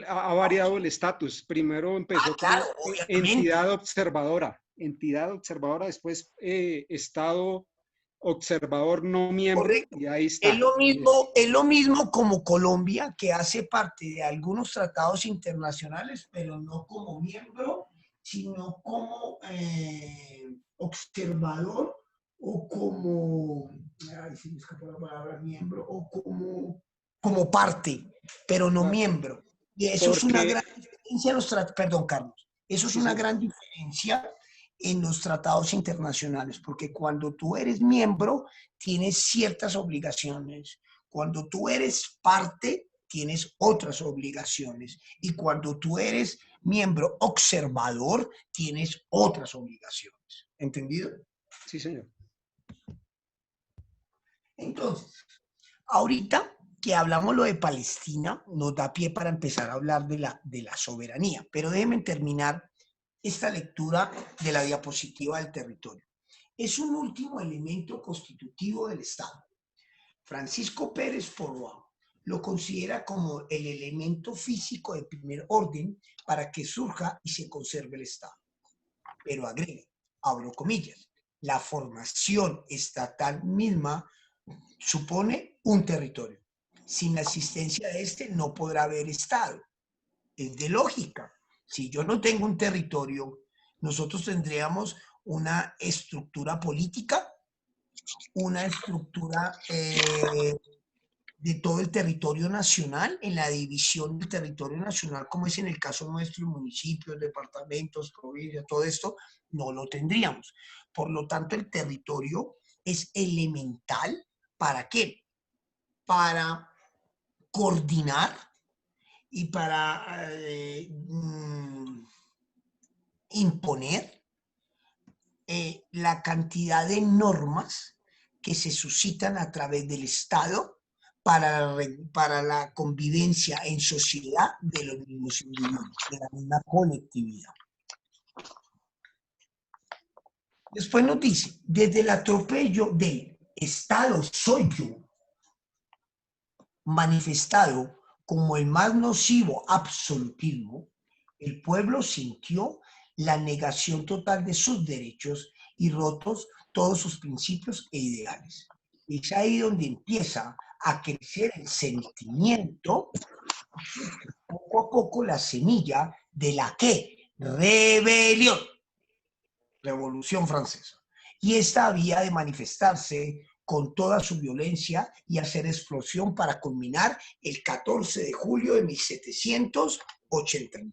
ha variado el estatus. Primero empezó como entidad observadora, después Estado observador no miembro. Correcto. Y ahí está. Es lo mismo como Colombia, que hace parte de algunos tratados internacionales, pero no como miembro, sino como observador o como, ay, se me escapó la palabra miembro, o como parte, pero no miembro. Y eso es una gran diferencia en los tratados, perdón, Carlos, eso es una gran diferencia en los tratados internacionales, porque cuando tú eres miembro, tienes ciertas obligaciones. Cuando tú eres parte, tienes otras obligaciones. Y cuando tú eres miembro observador, tienes otras obligaciones. ¿Entendido? Sí, señor. Entonces, ahorita que hablamos lo de Palestina, nos da pie para empezar a hablar de la soberanía. Pero déjenme terminar esta lectura de la diapositiva del territorio. Es un último elemento constitutivo del Estado. Francisco Pérez Porroa lo considera como el elemento físico de primer orden para que surja y se conserve el Estado. Pero agrega, abro comillas, la formación estatal misma supone un territorio. Sin la existencia de este no podrá haber Estado. Es de lógica. Si yo no tengo un territorio, nosotros tendríamos una estructura política, una estructura de todo el territorio nacional, en la división del territorio nacional, como es en el caso nuestro, municipios, departamentos, provincias, todo esto, no lo tendríamos. Por lo tanto, el territorio es elemental. ¿Para qué? Para coordinar y para imponer la cantidad de normas que se suscitan a través del Estado para la convivencia en sociedad de los mismos individuos, de la misma colectividad. Después nos dice, desde el atropello del Estado soy yo, manifestado como el más nocivo absolutismo, el pueblo sintió la negación total de sus derechos y rotos todos sus principios e ideales. Es ahí donde empieza a crecer el sentimiento, poco a poco la semilla de la ¿qué? Rebelión. Revolución Francesa. Y esta había de manifestarse con toda su violencia y hacer explosión para culminar el 14 de julio de 1789.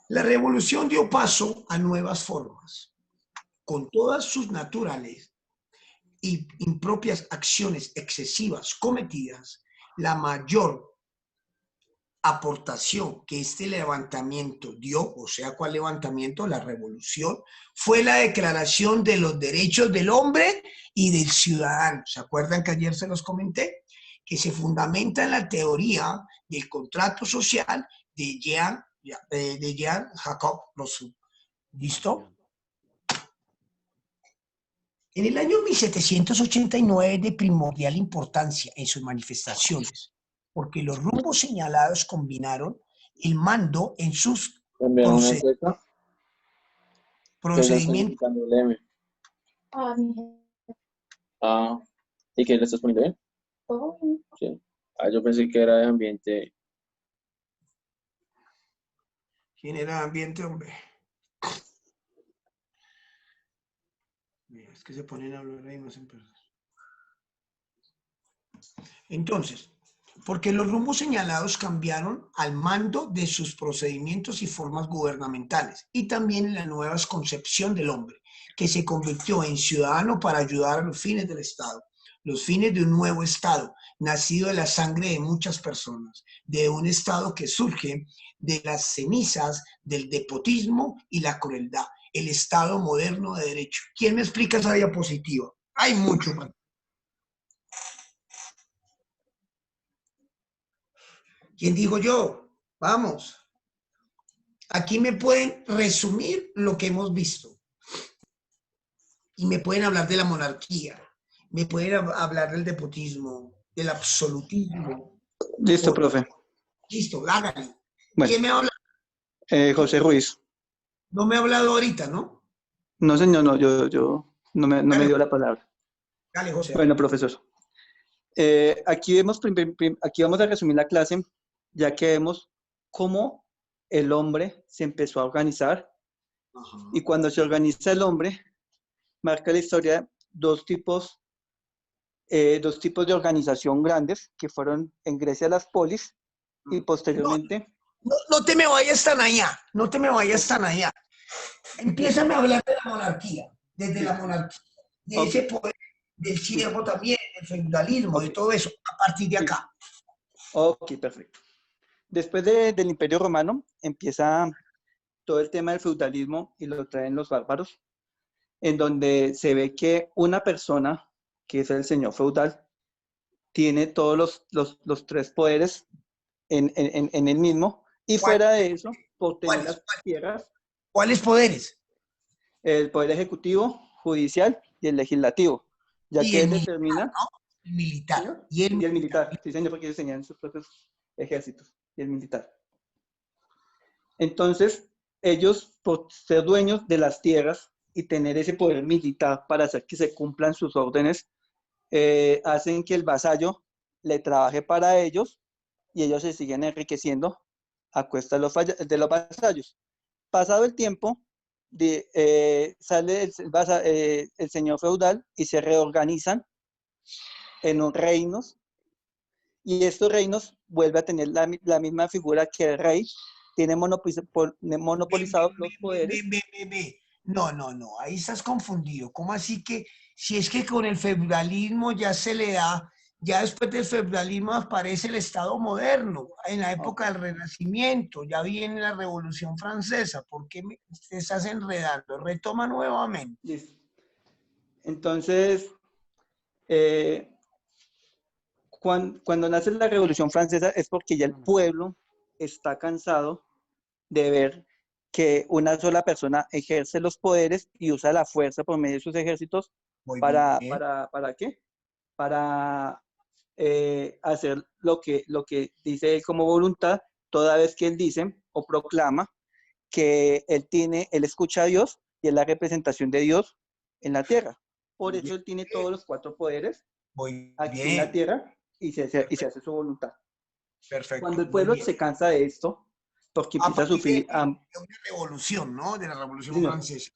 La revolución dio paso a nuevas formas. Con todas sus naturales y impropias acciones excesivas cometidas, la mayor aportación que este levantamiento dio, o sea, ¿cuál levantamiento? La revolución, fue la declaración de los derechos del hombre y del ciudadano. ¿Se acuerdan que ayer se los comenté? Que se fundamenta en la teoría del contrato social de Jean-Jacques Rousseau. ¿Listo? En el año 1789 de primordial importancia en sus manifestaciones, porque los rumbos señalados combinaron el mando en sus procedimientos. ¿Y qué le estás poniendo bien? Sí. Yo pensé que era de ambiente. ¿Quién era de ambiente, hombre? Mira, es que se ponen a hablar ahí, no se perder. Entonces, porque los rumbos señalados cambiaron al mando de sus procedimientos y formas gubernamentales y también en la nueva concepción del hombre, que se convirtió en ciudadano para ayudar a los fines del Estado, los fines de un nuevo Estado, nacido de la sangre de muchas personas, de un Estado que surge de las cenizas del despotismo y la crueldad, el Estado moderno de derecho. ¿Quién me explica esa diapositiva? Hay mucho. ¿Quién dijo yo? Vamos. Aquí me pueden resumir lo que hemos visto. Y me pueden hablar de la monarquía. Me pueden hablar del despotismo, del absolutismo. Listo, profe. Listo, hágale. Bueno. ¿Quién me habla? José Ruiz. No me ha hablado ahorita, ¿no? No, señor, no, yo no me dio la palabra. Dale, José. Bueno, profesor. Aquí vamos a resumir la clase, ya que vemos cómo el hombre se empezó a organizar. Ajá. Y cuando se organiza el hombre, marca la historia dos tipos de organización grandes, que fueron en Grecia las polis y posteriormente... No te me vayas tan allá, no te me vayas tan allá. Empiézame a hablar de la monarquía, desde la monarquía, de ese poder, del siervo también, del feudalismo, de todo eso, a partir de acá. Ok, perfecto. Después del Imperio Romano empieza todo el tema del feudalismo y lo traen los bárbaros, en donde se ve que una persona, que es el señor feudal, tiene todos los tres poderes en el mismo, y fuera de eso, por tener las tierras. ¿Cuáles poderes? El poder ejecutivo, judicial y el legislativo, ya que él determina... ¿no? El militar. Y el militar, sí, señor, porque ellos tenían sus propios ejércitos, y el militar. Entonces, ellos, por ser dueños de las tierras y tener ese poder militar para hacer que se cumplan sus órdenes, hacen que el vasallo le trabaje para ellos y ellos se siguen enriqueciendo a cuesta de los vasallos. Pasado el tiempo, sale el señor feudal y se reorganizan en unos reinos, y estos reinos vuelven a tener la misma figura que el rey, tiene monopolizados los poderes. No, ahí estás confundido. ¿Cómo así que, si es que con el feudalismo ya se le da Ya después del feudalismo aparece el Estado moderno, en la época del Renacimiento, ya viene la Revolución Francesa. ¿Por qué te estás enredando? Retoma nuevamente. Listo. Entonces, cuando nace la Revolución Francesa es porque ya el pueblo está cansado de ver que una sola persona ejerce los poderes y usa la fuerza por medio de sus ejércitos ¿para qué? Para hacer lo que dice él como voluntad, toda vez que él dice o proclama que él escucha a Dios y es la representación de Dios en la tierra. Por eso él tiene todos los 4 poderes aquí en la tierra y se hace su voluntad. Perfecto. Cuando el pueblo se cansa de esto, porque empieza a sufrir... de una revolución, ¿no? De la Revolución Francesa.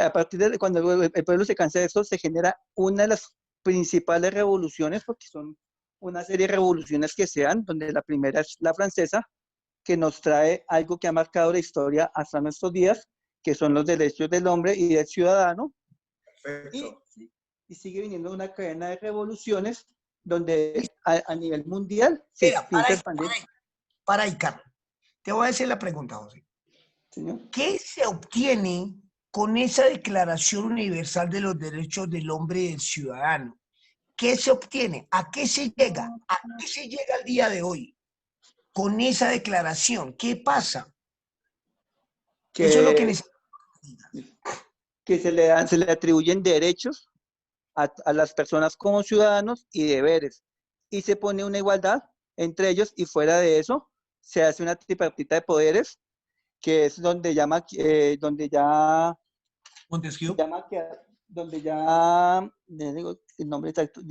A partir de cuando el pueblo se cansa de esto, se genera una de las principales revoluciones, porque son una serie de revoluciones que se dan, donde la primera es la francesa, que nos trae algo que ha marcado la historia hasta nuestros días, que son los derechos del hombre y del ciudadano. Y sigue viniendo una cadena de revoluciones donde a nivel mundial se piensa expandir. Para ahí, Carlos. Te voy a hacer la pregunta, José. Señor. ¿Qué se obtiene con esa Declaración Universal de los Derechos del Hombre y del Ciudadano? ¿Qué se obtiene? ¿A qué se llega? ¿A qué se llega al día de hoy? Con esa declaración, ¿qué pasa? Eso es lo que necesitamos. Que se le atribuyen derechos a las personas como ciudadanos y deberes. Y se pone una igualdad entre ellos y fuera de eso se hace una tripartita de poderes que es donde Montesquieu. Donde ya, le digo el nombre exacto,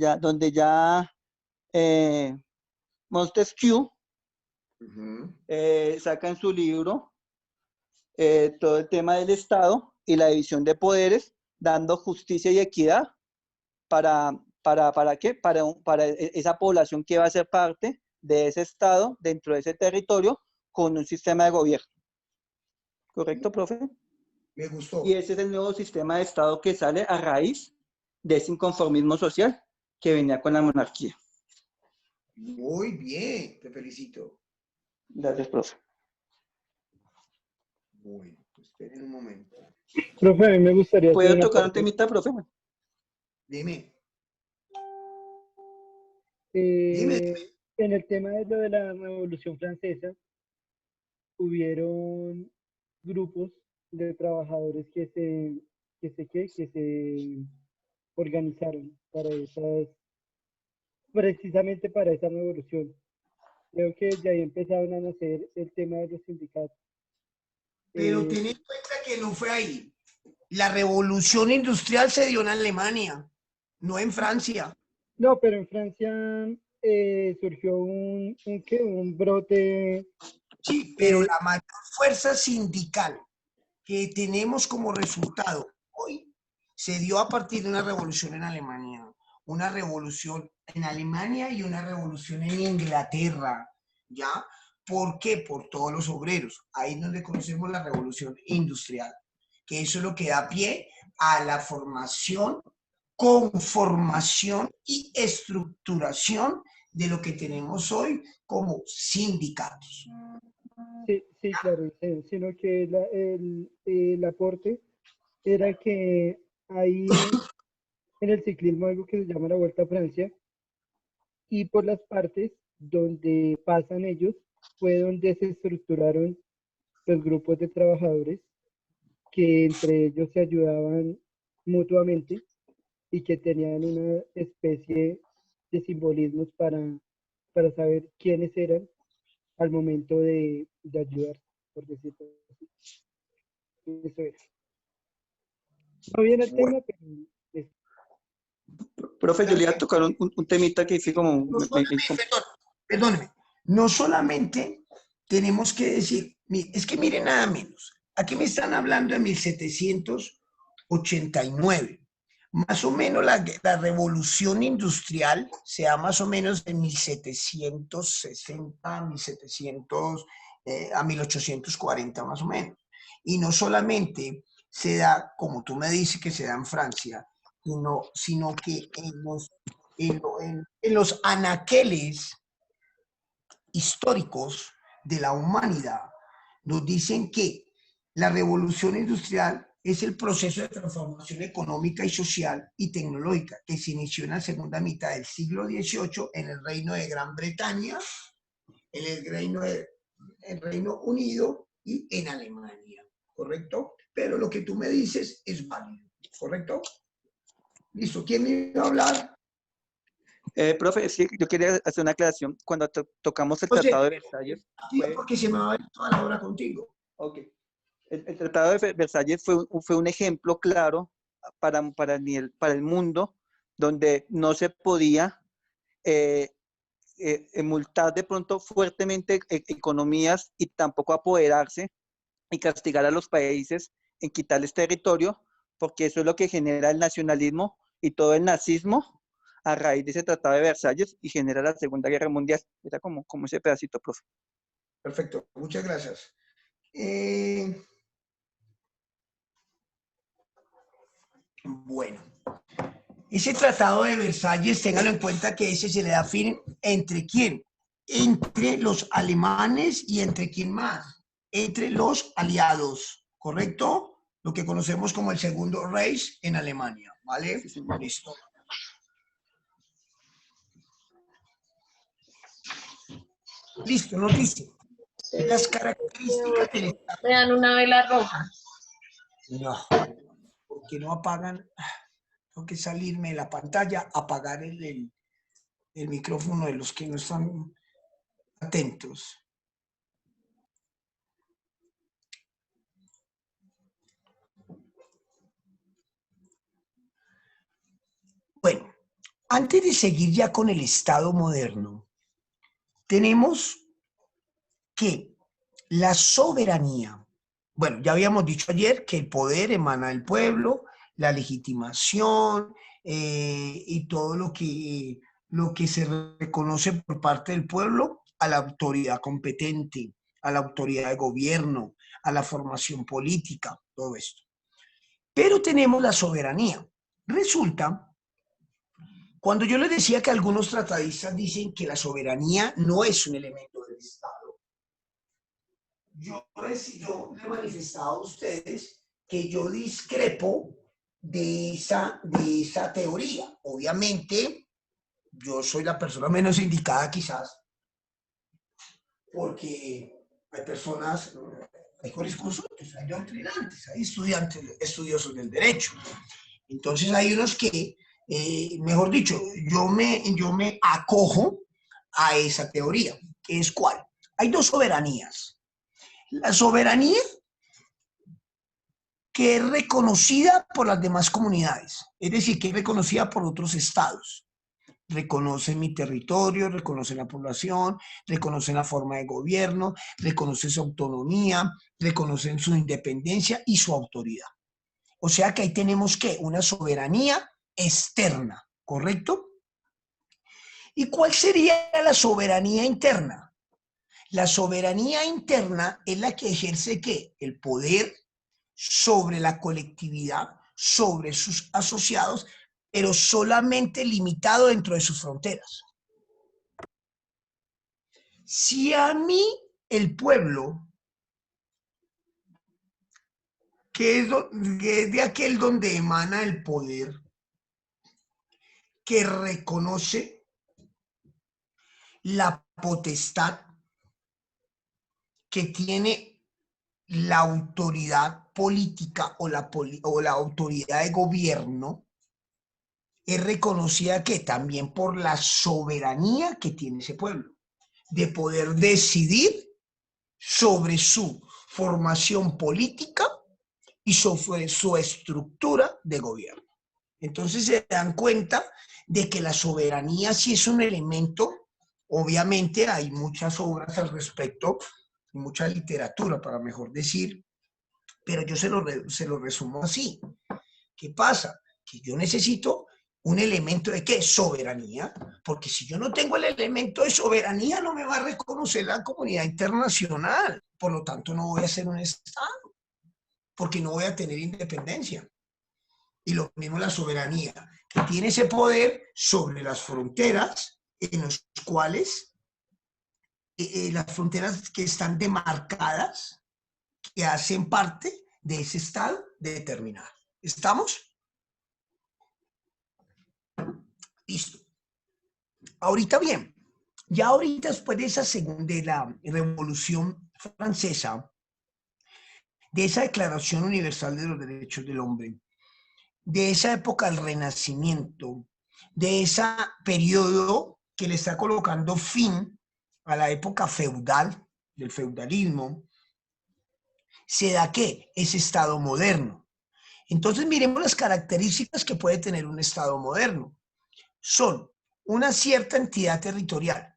Montesquieu saca en su libro todo el tema del Estado y la división de poderes, dando justicia y equidad ¿para qué? Para esa población que va a ser parte de ese Estado, dentro de ese territorio, con un sistema de gobierno. ¿Correcto, profe? Me gustó. Y ese es el nuevo sistema de Estado que sale a raíz de ese inconformismo social que venía con la monarquía. Muy bien, te felicito. Gracias, profe. Bueno, esperen un momento. Profe, a mí me gustaría... ¿Puedo tocar un temita, profe? Dime. En el tema de lo de la Revolución Francesa, hubieron grupos de trabajadores que se organizaron precisamente para esa revolución. Creo que desde ahí empezaron a nacer el tema de los sindicatos. Pero ten en cuenta que no fue ahí. La revolución industrial se dio en Alemania, no en Francia. No, pero en Francia surgió un brote. Sí, pero la mayor fuerza sindical que tenemos como resultado hoy se dio a partir de una revolución en Alemania, una revolución en Alemania y una revolución en Inglaterra, ¿ya? ¿Por qué? Por todos los obreros. Ahí es donde conocemos la revolución industrial, que eso es lo que da pie a la formación, conformación y estructuración de lo que tenemos hoy como sindicatos. Sí, claro, sino que el aporte era que hay en el ciclismo algo que se llama la Vuelta a Francia, y por las partes donde pasan ellos fue donde se estructuraron los grupos de trabajadores que entre ellos se ayudaban mutuamente y que tenían una especie de simbolismos para saber quiénes eran al momento de ayudar, por decirlo así. Eso era. No viene el tema, pero... Profe, yo le iba a tocar un temita que hice como... Perdóneme, no solamente tenemos que decir, es que miren nada menos, aquí me están hablando de 1789, más o menos la revolución industrial se da más o menos de 1760 a 1840 más o menos, y no solamente se da, como tú me dices que se da en Francia, sino que en los anaqueles históricos de la humanidad, nos dicen que la revolución industrial es el proceso de transformación económica y social y tecnológica que se inició en la segunda mitad del siglo XVIII en el Reino de Gran Bretaña, en el Reino Unido y en Alemania, ¿correcto? Pero lo que tú me dices es válido, ¿correcto? Listo, ¿quién me iba a hablar? Profe, sí, yo quería hacer una aclaración. Cuando tocamos el Tratado de Versalles... Porque se me va a ver toda la hora contigo. Ok. El Tratado de Versalles fue un ejemplo claro para el mundo, donde no se podía multar de pronto fuertemente economías y tampoco apoderarse y castigar a los países en quitarles territorio, porque eso es lo que genera el nacionalismo y todo el nazismo a raíz de ese Tratado de Versalles y genera la Segunda Guerra Mundial. Era como ese pedacito, profe. Perfecto, muchas gracias. Bueno, ese Tratado de Versalles, téngalo en cuenta que ese se le da fin ¿entre quién? Entre los alemanes y ¿entre quién más? Entre los aliados, ¿correcto? Lo que conocemos como el Segundo Reich en Alemania, ¿vale? Sí, listo. Listo, nos dice las características del Estado. Me dan una vela roja. No, porque no apagan. Tengo que salirme de la pantalla, apagar el micrófono de los que no están atentos. Bueno, antes de seguir ya con el Estado moderno, tenemos que la soberanía, bueno, ya habíamos dicho ayer que el poder emana del pueblo, la legitimación y todo lo que se reconoce por parte del pueblo a la autoridad competente, a la autoridad de gobierno, a la formación política, todo esto. Pero tenemos la soberanía. Resulta, cuando yo les decía que algunos tratadistas dicen que la soberanía no es un elemento del Estado, yo le he manifestado a ustedes que yo discrepo de esa teoría. Obviamente, yo soy la persona menos indicada quizás, porque hay personas, hay jurisconsultos, hay doctrinantes, hay estudiosos del derecho. Entonces hay unos que, mejor dicho, yo me acojo a esa teoría, que es ¿cuál? Hay dos soberanías. La soberanía que es reconocida por las demás comunidades, es decir, que es reconocida por otros estados. Reconocen mi territorio, reconocen la población, reconocen la forma de gobierno, reconocen su autonomía, reconocen su independencia y su autoridad. O sea que ahí tenemos ¿qué? Una soberanía externa, ¿correcto? ¿Y cuál sería la soberanía interna? La soberanía interna es la que ejerce ¿qué? El poder sobre la colectividad, sobre sus asociados, pero solamente limitado dentro de sus fronteras. Si a mí el pueblo, que es de aquel donde emana el poder, que reconoce la potestad que tiene la autoridad política o la autoridad de gobierno, es reconocida que también por la soberanía que tiene ese pueblo, de poder decidir sobre su formación política y sobre su estructura de gobierno. Entonces se dan cuenta de que la soberanía sí es un elemento, obviamente hay muchas obras al respecto, mucha literatura para mejor decir, pero yo se lo resumo así. ¿Qué pasa? Que yo necesito un elemento de ¿qué? Soberanía, porque si yo no tengo el elemento de soberanía no me va a reconocer la comunidad internacional, por lo tanto no voy a ser un Estado, porque no voy a tener independencia. Y lo mismo la soberanía, que tiene ese poder sobre las fronteras en los cuales las fronteras que están demarcadas, que hacen parte de ese estado determinado. ¿Estamos? Listo. Ahorita bien, ya ahorita después de esa de la Revolución Francesa, de esa Declaración Universal de los Derechos del Hombre, de esa época del Renacimiento, de ese periodo que le está colocando fin a la época feudal, del feudalismo, se da ¿qué? Ese Estado moderno. Entonces miremos las características que puede tener un Estado moderno. Son una cierta entidad territorial.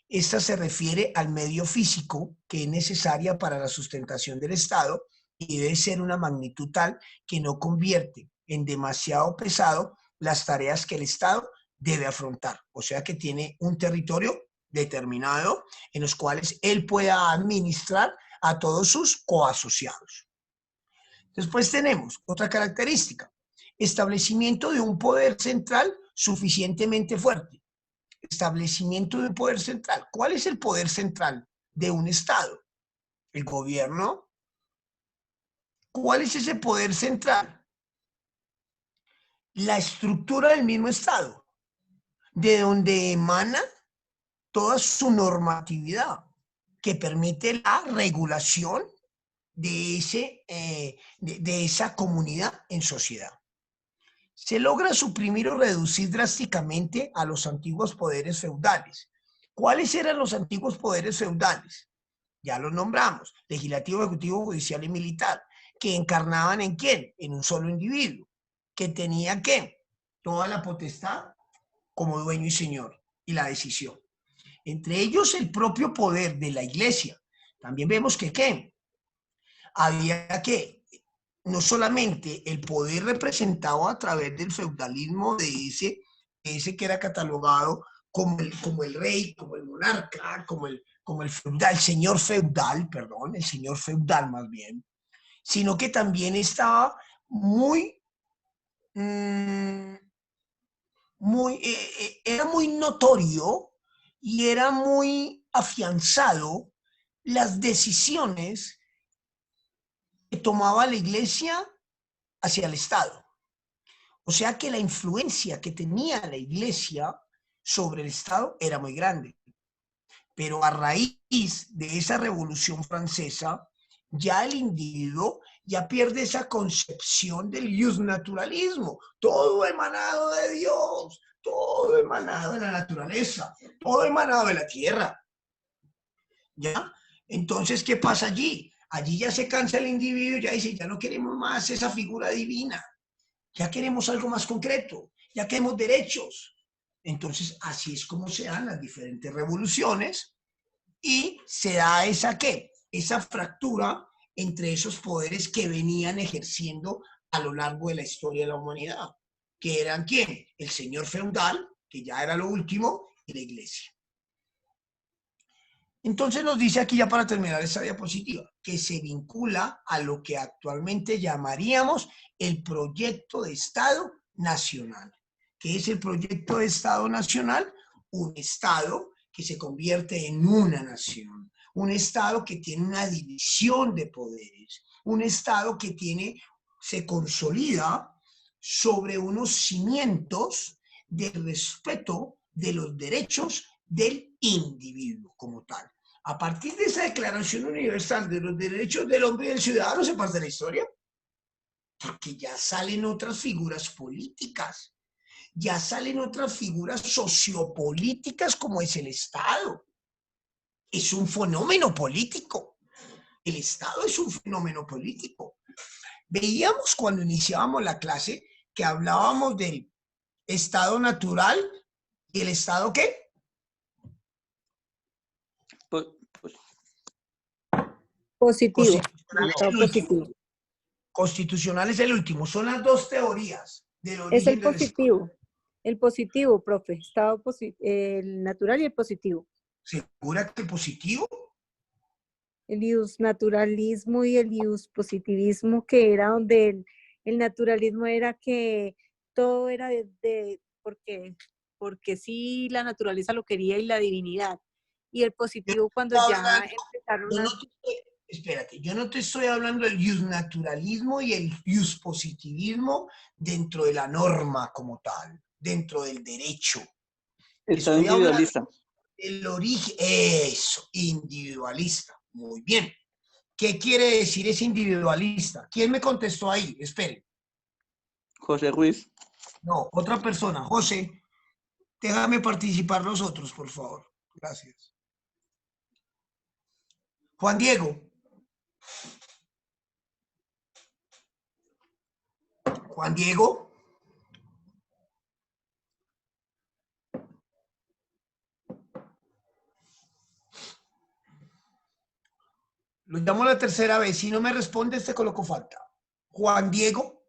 Esta se refiere al medio físico que es necesaria para la sustentación del Estado y debe ser una magnitud tal que no convierte en demasiado pesado las tareas que el Estado debe afrontar. O sea que tiene un territorio determinado en los cuales él pueda administrar a todos sus coasociados. Después tenemos otra característica, establecimiento de un poder central suficientemente fuerte. Establecimiento de un poder central. ¿Cuál es el poder central de un Estado? ¿El gobierno? ¿Cuál es ese poder central? La estructura del mismo Estado, de donde emana toda su normatividad, que permite la regulación de esa comunidad en sociedad. Se logra suprimir o reducir drásticamente a los antiguos poderes feudales. ¿Cuáles eran los antiguos poderes feudales? Ya los nombramos, legislativo, ejecutivo, judicial y militar, que encarnaban ¿en quién? En un solo individuo, que tenía ¿qué? Toda la potestad como dueño y señor, y la decisión. Entre ellos el propio poder de la iglesia. También vemos que ¿qué? Había que no solamente el poder representado a través del feudalismo de ese que era catalogado como el rey, como el monarca, como el feudal, el señor feudal más bien, sino que también estaba era muy notorio y era muy afianzado las decisiones que tomaba la iglesia hacia el Estado. O sea que la influencia que tenía la iglesia sobre el Estado era muy grande. Pero a raíz de esa Revolución Francesa, ya el individuo ya pierde esa concepción del justnaturalismo, todo emanado de Dios, todo emanado de la naturaleza, todo emanado de la tierra. ¿Ya? Entonces, ¿qué pasa allí? Allí ya se cansa el individuo, ya dice, ya no queremos más esa figura divina, ya queremos algo más concreto, ya queremos derechos. Entonces, así es como se dan las diferentes revoluciones y se da esa, ¿qué? Esa fractura entre esos poderes que venían ejerciendo a lo largo de la historia de la humanidad, que eran ¿quién? El señor feudal, que ya era lo último, y la iglesia. Entonces nos dice aquí ya para terminar esta diapositiva, que se vincula a lo que actualmente llamaríamos el proyecto de Estado nacional. ¿Qué es el proyecto de Estado nacional? Un Estado que se convierte en una nación, un Estado que tiene una división de poderes, un Estado que se consolida sobre unos cimientos de respeto de los derechos del individuo como tal. A partir de esa Declaración Universal de los Derechos del Hombre y del Ciudadano se parte la historia, porque ya salen otras figuras políticas, ya salen otras figuras sociopolíticas como es el Estado. Es un fenómeno político. El Estado es un fenómeno político. Veíamos cuando iniciábamos la clase que hablábamos del Estado natural y el Estado ¿qué? Positivo. Constitucional es el último. Son las dos teorías del origen Es el del positivo. Estado. El positivo, profe. Estado el natural y el positivo. ¿Segura que el positivo? El iusnaturalismo y el iuspositivismo, que era donde El naturalismo era que todo era porque sí la naturaleza lo quería y la divinidad. Y el positivo cuando ya empezaron a... Espérate, yo no te estoy hablando del justnaturalismo y el justpositivismo dentro de la norma como tal, dentro del derecho. Está individualista. El origen, eso, individualista. Muy bien. ¿Qué quiere decir ese individualista? ¿Quién me contestó ahí? Espere. José Ruiz. No, otra persona. José, déjame participar los otros, por favor. Gracias. Juan Diego. Juan Diego. Lo llamo la tercera vez. Si no me respondes, te coloco falta. Juan Diego.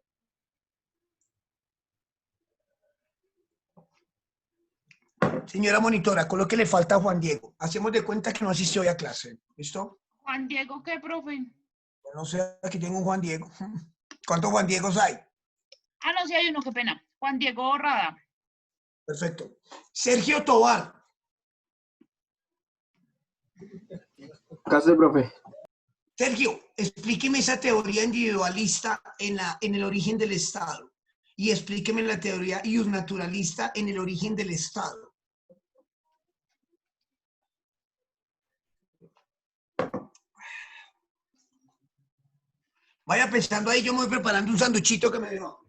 Señora monitora, colóquele falta a Juan Diego. Hacemos de cuenta que no asistió hoy a clase. ¿Listo? Juan Diego, ¿qué, profe? No sé, aquí tengo un Juan Diego. ¿Cuántos Juan Diegos hay? Ah, no, sí hay uno, qué pena. Juan Diego Rada. Perfecto. Sergio Tobar. Casi, profe. Sergio, explíqueme esa teoría individualista en el origen del Estado y explíqueme la teoría justnaturalista en el origen del Estado. Vaya pensando ahí, yo me voy preparando un sanduchito que me dio.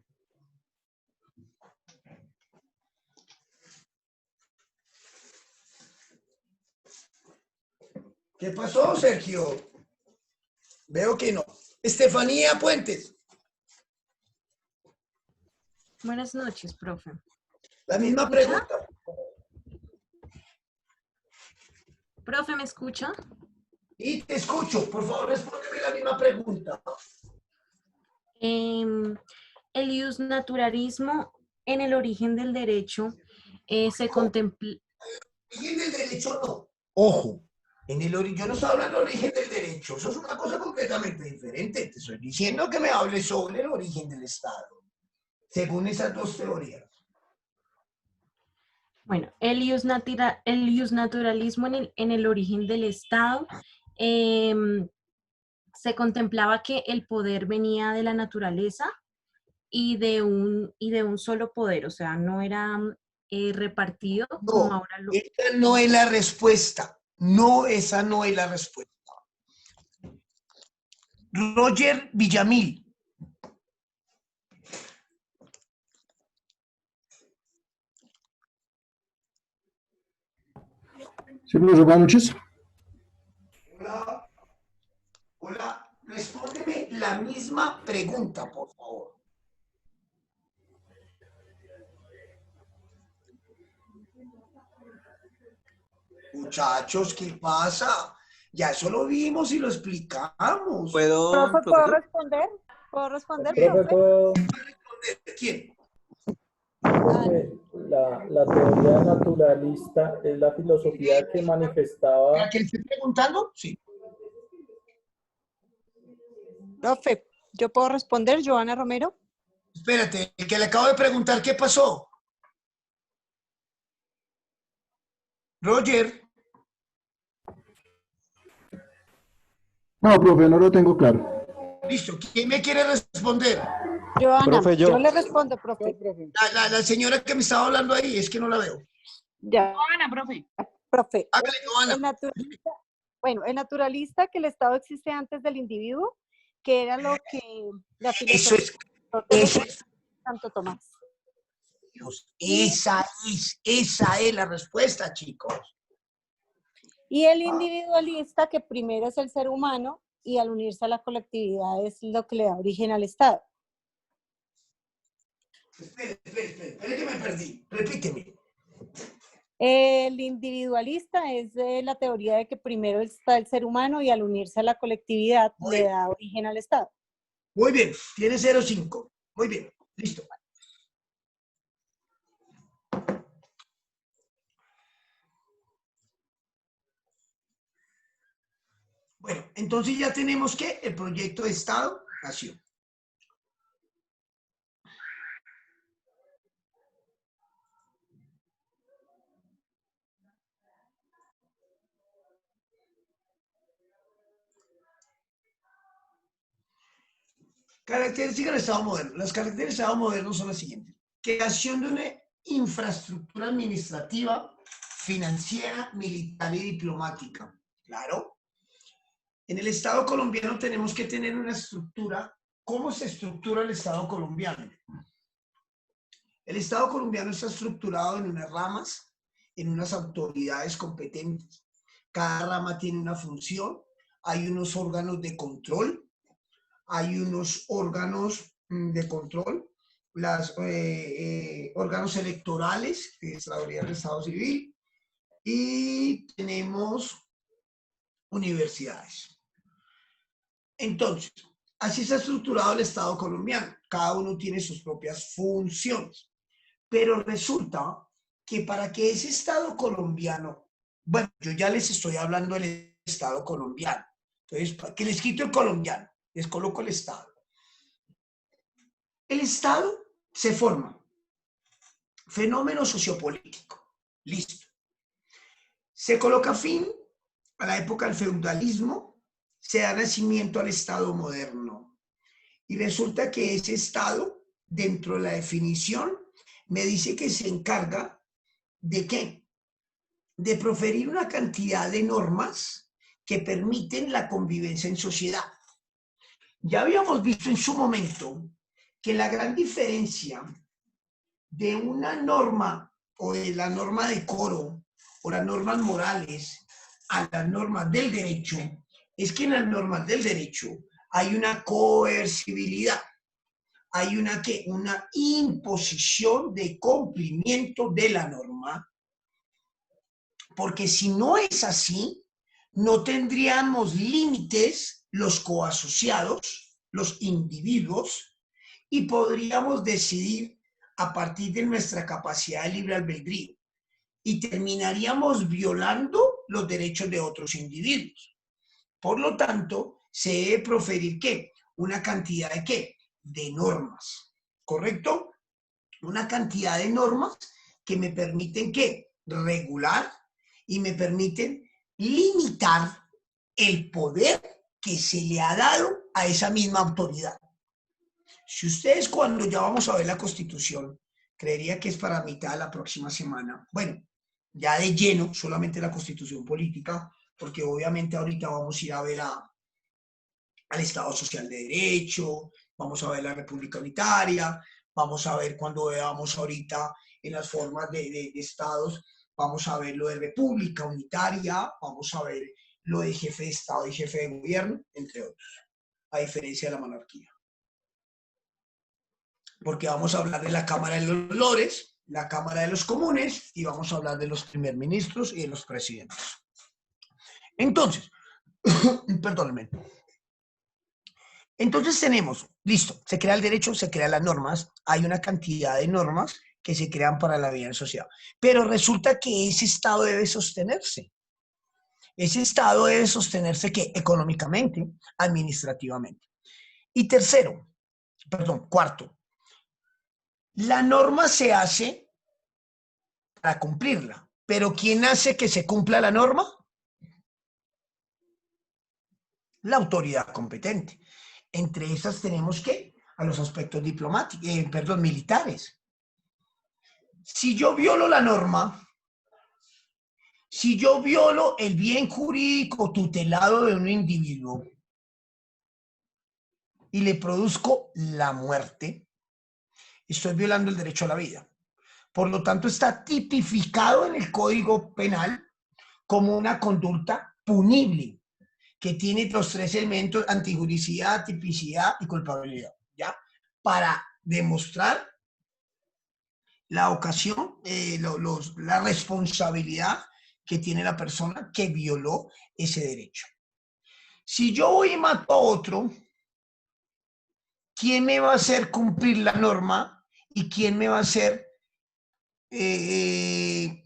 ¿Qué pasó, Sergio? Veo que no. Estefanía Puentes. Buenas noches, profe. La misma pregunta. Profe, ¿me escucha? Y te escucho. Por favor, respóndeme la misma pregunta. El justnaturalismo en el origen del derecho se contempla... El origen del derecho no. Ojo. Yo no estoy hablando del origen del derecho, eso es una cosa completamente diferente. Te estoy diciendo que me hables sobre el origen del Estado, según esas dos teorías. Bueno, el justnaturalismo en el origen del Estado se contemplaba que el poder venía de la naturaleza y de un solo poder, o sea, no era repartido como ahora lo... Esa no es la respuesta. No, esa no es la respuesta. Roger Villamil. Sí, profesor, buenas noches. Hola. Hola. Respóndeme la misma pregunta, por favor. Muchachos, ¿qué pasa? Ya eso lo vimos y lo explicamos. ¿Profe, puedo responder? ¿Puedo responder, profe? ¿Quién? Profe, la teoría naturalista es la filosofía que manifestaba... ¿A quién estoy preguntando? Sí. Profe, ¿yo puedo responder, Joana Romero? Espérate, el que le acabo de preguntar, ¿qué pasó? Roger. No, profe, no lo tengo claro. Listo, ¿quién me quiere responder? Joana, Profe, yo. yo le respondo, profe. La señora que me estaba hablando ahí, es que no la veo. Ya. Joana, profe. Profe, Hágale, Joana. el naturalista que el Estado existe antes del individuo, que era lo que la filosofía Eso es. Santo Tomás. Esa es la respuesta, chicos. Y el individualista, que primero es el ser humano y al unirse a la colectividad es lo que le da origen al Estado. Espere que me perdí. Repíteme. El individualista es de la teoría de que primero está el ser humano y al unirse a la colectividad le da origen al Estado. Muy bien, tiene 0,5. Muy bien, listo. Bueno, entonces ya tenemos que el proyecto de Estado-Nación. Características del Estado moderno. Las características del Estado moderno son las siguientes. Creación de una infraestructura administrativa, financiera, militar y diplomática. Claro. En el Estado colombiano tenemos que tener una estructura. ¿Cómo se estructura el Estado colombiano? El Estado colombiano está estructurado en unas ramas, en unas autoridades competentes. Cada rama tiene una función. Hay unos órganos de control. Hay unos órganos de control. Los órganos electorales, que es la autoridad del Estado civil. Y tenemos universidades. Entonces, así está estructurado el Estado colombiano. Cada uno tiene sus propias funciones. Pero resulta que para que ese Estado colombiano, bueno, yo ya les estoy hablando del Estado colombiano. Entonces, para que les quito el colombiano, les coloco el Estado. El Estado se forma. Fenómeno sociopolítico. Listo. Se coloca fin a la época del feudalismo, se da nacimiento al Estado moderno. Y resulta que ese Estado, dentro de la definición, me dice que se encarga ¿de qué? De proferir una cantidad de normas que permiten la convivencia en sociedad. Ya habíamos visto en su momento que la gran diferencia de una norma o de la norma de decoro o las normas morales a las normas del derecho es que en las normas del derecho hay una coercibilidad. Hay una imposición de cumplimiento de la norma, porque si no es así, no tendríamos límites los coasociados, los individuos, y podríamos decidir a partir de nuestra capacidad de libre albedrío, y terminaríamos violando los derechos de otros individuos. Por lo tanto, se debe proferir ¿qué? Una cantidad de ¿qué? De normas, ¿correcto? Una cantidad de normas que me permiten ¿qué? Regular y me permiten limitar el poder que se le ha dado a esa misma autoridad. Si ustedes cuando ya vamos a ver la Constitución, creería que es para mitad de la próxima semana, bueno, ya de lleno, solamente la Constitución política, porque obviamente ahorita vamos a ir a ver al Estado Social de Derecho, vamos a ver la República Unitaria, vamos a ver cuando veamos ahorita en las formas de estados, vamos a ver lo de República Unitaria, vamos a ver lo de jefe de Estado y jefe de gobierno, entre otros, a diferencia de la monarquía. Porque vamos a hablar de la Cámara de los Lores, la Cámara de los Comunes, y vamos a hablar de los primer ministros y de los presidentes. Entonces, perdónenme. Entonces tenemos, listo, se crea el derecho, se crean las normas, hay una cantidad de normas que se crean para la vida en sociedad. Pero resulta que ese Estado debe sostenerse. Ese Estado debe sostenerse ¿qué? Económicamente, administrativamente. Y cuarto, la norma se hace para cumplirla, pero ¿quién hace que se cumpla la norma? La autoridad competente. Entre esas tenemos ¿qué? A los aspectos diplomáticos, militares. Si yo violo la norma, si yo violo el bien jurídico tutelado de un individuo y le produzco la muerte, estoy violando el derecho a la vida. Por lo tanto, está tipificado en el Código Penal como una conducta punible, que tiene los tres elementos: antijuricidad, tipicidad y culpabilidad, ¿ya? Para demostrar la ocasión, la responsabilidad que tiene la persona que violó ese derecho. Si yo voy y mato a otro, ¿quién me va a hacer cumplir la norma? ¿Y quién me va a hacer, quién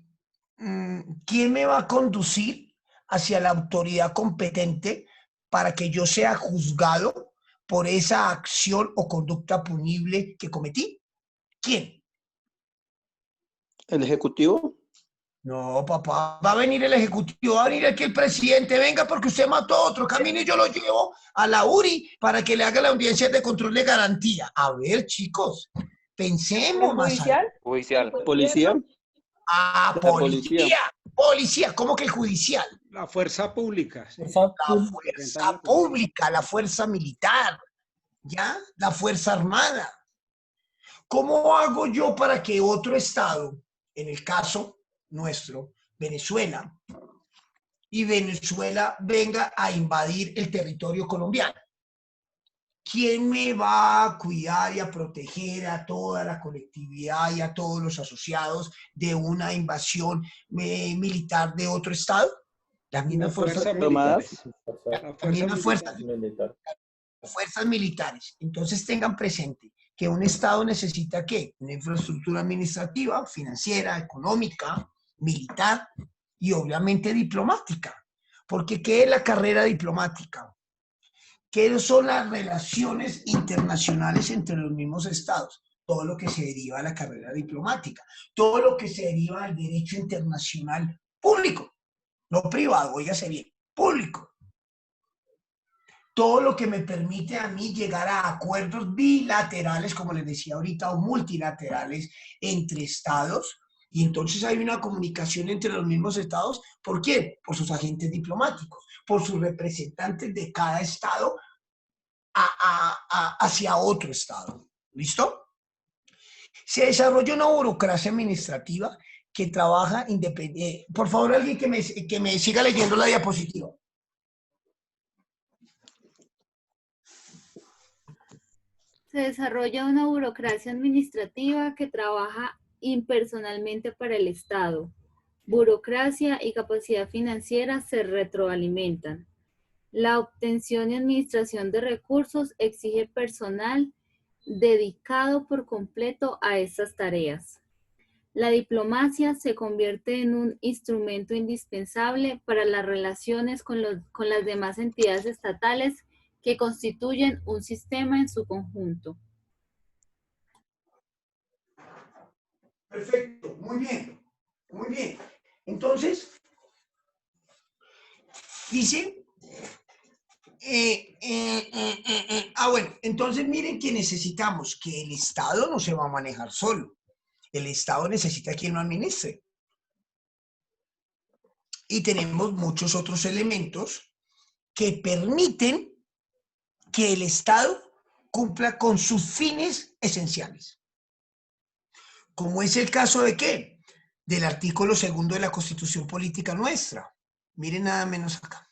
me va a conducir hacia la autoridad competente para que yo sea juzgado por esa acción o conducta punible que cometí? ¿Quién? ¿El Ejecutivo? No, papá, va a venir el ejecutivo, va a venir aquí el presidente, venga porque usted mató a otro, camine y yo lo llevo a la URI para que le haga la audiencia de control de garantía. A ver, chicos, pensemos más allá. Judicial. ¿Policía? Ah, La policía. Policía, ¿cómo que el judicial? La fuerza pública. Sí. La fuerza pública, la fuerza militar, ¿ya? La fuerza armada. ¿Cómo hago yo para que otro estado, en el caso nuestro, Venezuela, y Venezuela venga a invadir el territorio colombiano? ¿Quién me va a cuidar y a proteger a toda la colectividad y a todos los asociados de una invasión militar de otro estado? Las mismas fuerzas armadas. Fuerzas militares. Entonces tengan presente que un estado necesita ¿qué? Una infraestructura administrativa, financiera, económica, militar y obviamente diplomática. Porque ¿qué es la carrera diplomática? ¿Qué son las relaciones internacionales entre los mismos estados? Todo lo que se deriva de la carrera diplomática, todo lo que se deriva del derecho internacional público, no privado, óigase bien, público. Todo lo que me permite a mí llegar a acuerdos bilaterales, como les decía ahorita, o multilaterales entre estados, y entonces hay una comunicación entre los mismos estados. ¿Por qué? Por sus agentes diplomáticos, por sus representantes de cada estado hacia otro estado. ¿Listo? Se desarrolla una burocracia administrativa que trabaja independiente. Por favor, alguien que me siga leyendo la diapositiva. Se desarrolla una burocracia administrativa que trabaja impersonalmente para el Estado. Burocracia y capacidad financiera se retroalimentan. La obtención y administración de recursos exige personal dedicado por completo a estas tareas. La diplomacia se convierte en un instrumento indispensable para las relaciones con las demás entidades estatales que constituyen un sistema en su conjunto. Perfecto, muy bien, muy bien. Entonces, dice, bueno, entonces miren que necesitamos que el Estado no se va a manejar solo. El Estado necesita quien lo administre. Y tenemos muchos otros elementos que permiten que el Estado cumpla con sus fines esenciales. Como es el caso de ¿qué? Del artículo 2 de la Constitución Política nuestra. Miren nada menos acá.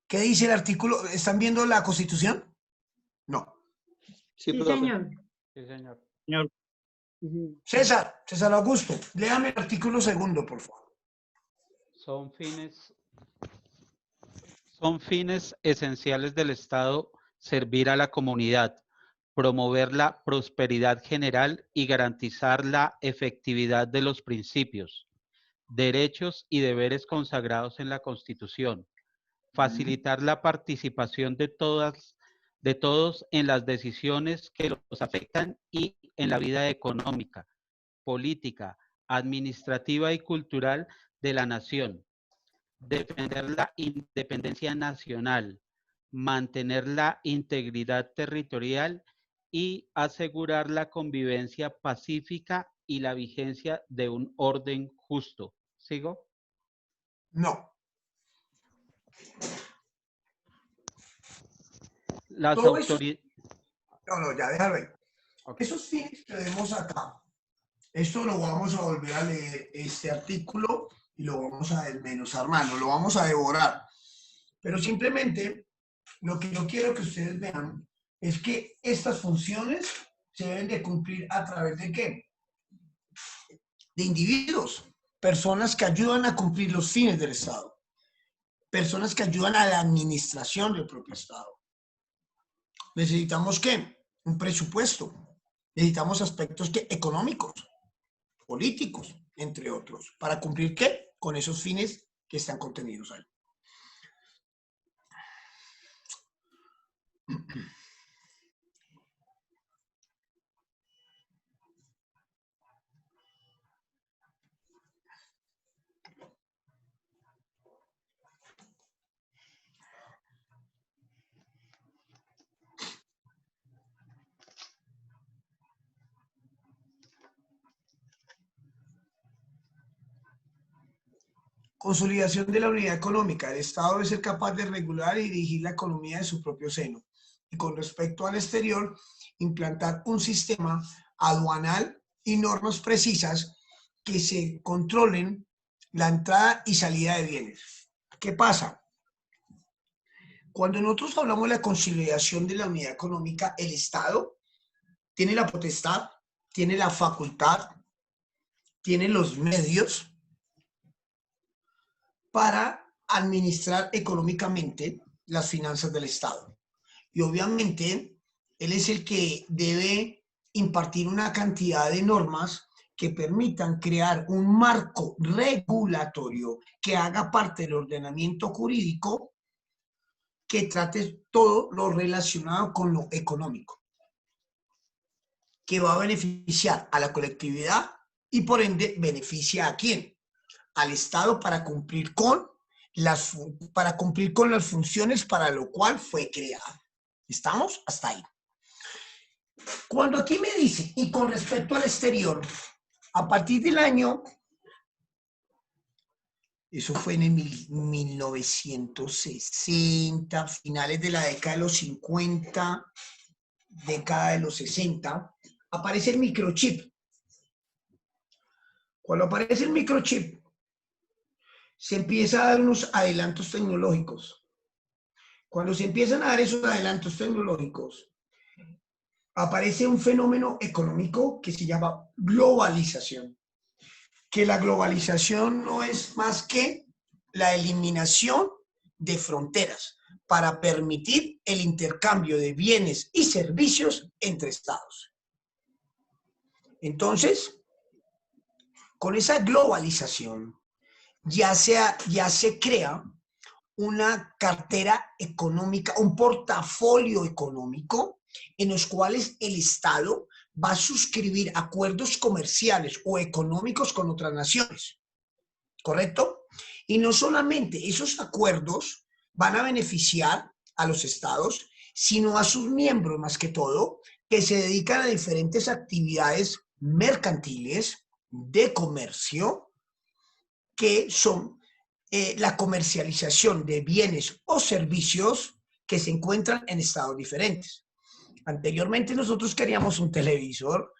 ¿Qué dice el artículo? ¿Están viendo la Constitución? No. Sí, Sí, profe. señor. Sí, señor. César Augusto, léame el artículo 2, por favor. Son fines esenciales del Estado servir a la comunidad, promover la prosperidad general y garantizar la efectividad de los principios, derechos y deberes consagrados en la Constitución, facilitar la participación de todos en las decisiones que los afectan y en la vida económica, política, administrativa y cultural de la nación, defender la independencia nacional, mantener la integridad territorial y asegurar la convivencia pacífica y la vigencia de un orden justo. ¿Sigo? No. Las Todo eso- autoridades... No, ya, déjalo ahí. Ok. Esos fines que vemos acá, esto lo vamos a volver a leer, este artículo, y lo vamos a desmenuzar, hermano, lo vamos a devorar. Pero simplemente, lo que yo quiero que ustedes vean es que estas funciones se deben de cumplir a través de ¿qué? De individuos. personas que ayudan a cumplir los fines del Estado, personas que ayudan a la administración del propio Estado. ¿Necesitamos qué? Un presupuesto. Necesitamos aspectos económicos, políticos, entre otros. ¿Para cumplir qué? Con esos fines que están contenidos ahí. Consolidación de la unidad económica. El Estado debe ser capaz de regular y dirigir la economía de su propio seno. Y con respecto al exterior, implantar un sistema aduanal y normas precisas que se controlen la entrada y salida de bienes. ¿Qué pasa? Cuando nosotros hablamos de la consolidación de la unidad económica, el Estado tiene la potestad, tiene la facultad, tiene los medios para administrar económicamente las finanzas del Estado. Y obviamente, él es el que debe impartir una cantidad de normas que permitan crear un marco regulatorio que haga parte del ordenamiento jurídico que trate todo lo relacionado con lo económico, que va a beneficiar a la colectividad y por ende beneficia ¿a quién? Al Estado para cumplir con las funciones para lo cual fue creado. ¿Estamos? Hasta ahí. Cuando aquí me dice, y con respecto al exterior, a partir del año, eso fue en el 1960, finales de la década de los 50, década de los 60, aparece el microchip. Cuando aparece el microchip, se empieza a dar unos adelantos tecnológicos. Cuando se empiezan a dar esos adelantos tecnológicos, aparece un fenómeno económico que se llama globalización. Que la globalización no es más que la eliminación de fronteras para permitir el intercambio de bienes y servicios entre estados. Entonces, con esa globalización ya se crea una cartera económica, un portafolio económico en los cuales el Estado va a suscribir acuerdos comerciales o económicos con otras naciones, ¿correcto? Y no solamente esos acuerdos van a beneficiar a los estados, sino a sus miembros más que todo, que se dedican a diferentes actividades mercantiles, de comercio, que son la comercialización de bienes o servicios que se encuentran en estados diferentes. Anteriormente nosotros queríamos un televisor,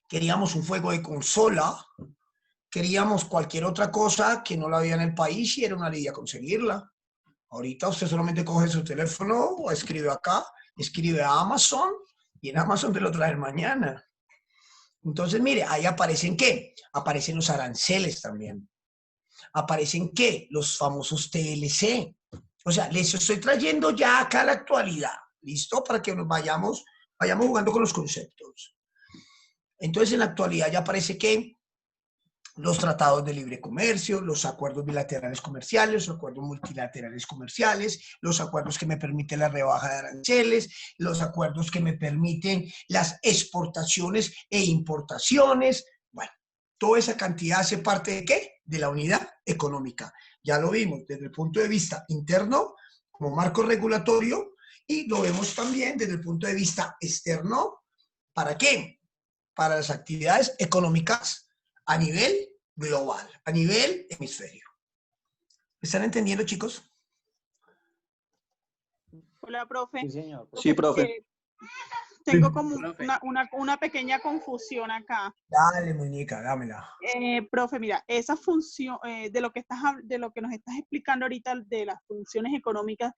queríamos un juego de consola, queríamos cualquier otra cosa que no la había en el país y era una lidia conseguirla. Ahorita usted solamente coge su teléfono o escribe acá, escribe a Amazon y en Amazon te lo traen mañana. Entonces, mire, ahí aparecen ¿qué? Aparecen los aranceles también. Aparecen ¿qué? Los famosos TLC. O sea, les estoy trayendo ya acá la actualidad, ¿listo? Para que nos vayamos jugando con los conceptos. Entonces, en la actualidad ya aparece que los tratados de libre comercio, los acuerdos bilaterales comerciales, los acuerdos multilaterales comerciales, los acuerdos que me permiten la rebaja de aranceles, los acuerdos que me permiten las exportaciones e importaciones. Bueno, toda esa cantidad hace parte ¿de qué? De la unidad económica. Ya lo vimos desde el punto de vista interno, como marco regulatorio, y lo vemos también desde el punto de vista externo. ¿Para qué? Para las actividades económicas a nivel global, a nivel hemisferio. ¿Me están entendiendo, chicos? Hola, profe. Sí, señor. Sí, profe. Tengo como una pequeña confusión acá. Dale, muñeca, dámela. Profe, mira, esa función, de lo que nos estás explicando ahorita de las funciones económicas,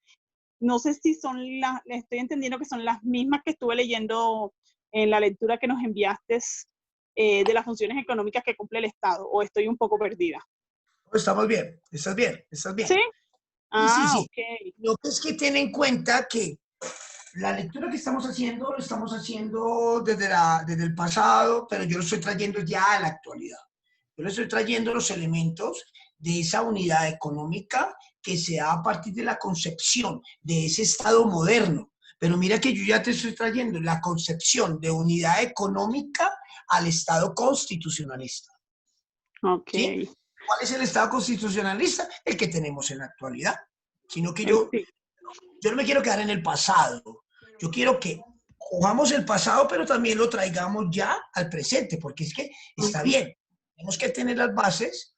no sé si estoy entendiendo que son las mismas que estuve leyendo en la lectura que nos enviaste de las funciones económicas que cumple el Estado, o estoy un poco perdida. Estamos bien, estás bien, estás bien. ¿Sí? Sí, sí. Ok. Lo que es que ten en cuenta que la lectura que estamos haciendo, lo estamos haciendo desde el pasado, pero yo lo estoy trayendo ya a la actualidad. Yo le estoy trayendo los elementos de esa unidad económica que se da a partir de la concepción de ese Estado moderno. Pero mira que yo ya te estoy trayendo la concepción de unidad económica al Estado constitucionalista. Ok. ¿Sí? ¿Cuál es el Estado constitucionalista? El que tenemos en la actualidad. Sino que yo no me quiero quedar en el pasado. Yo quiero que cojamos el pasado, pero también lo traigamos ya al presente, porque es que está bien. Tenemos que tener las bases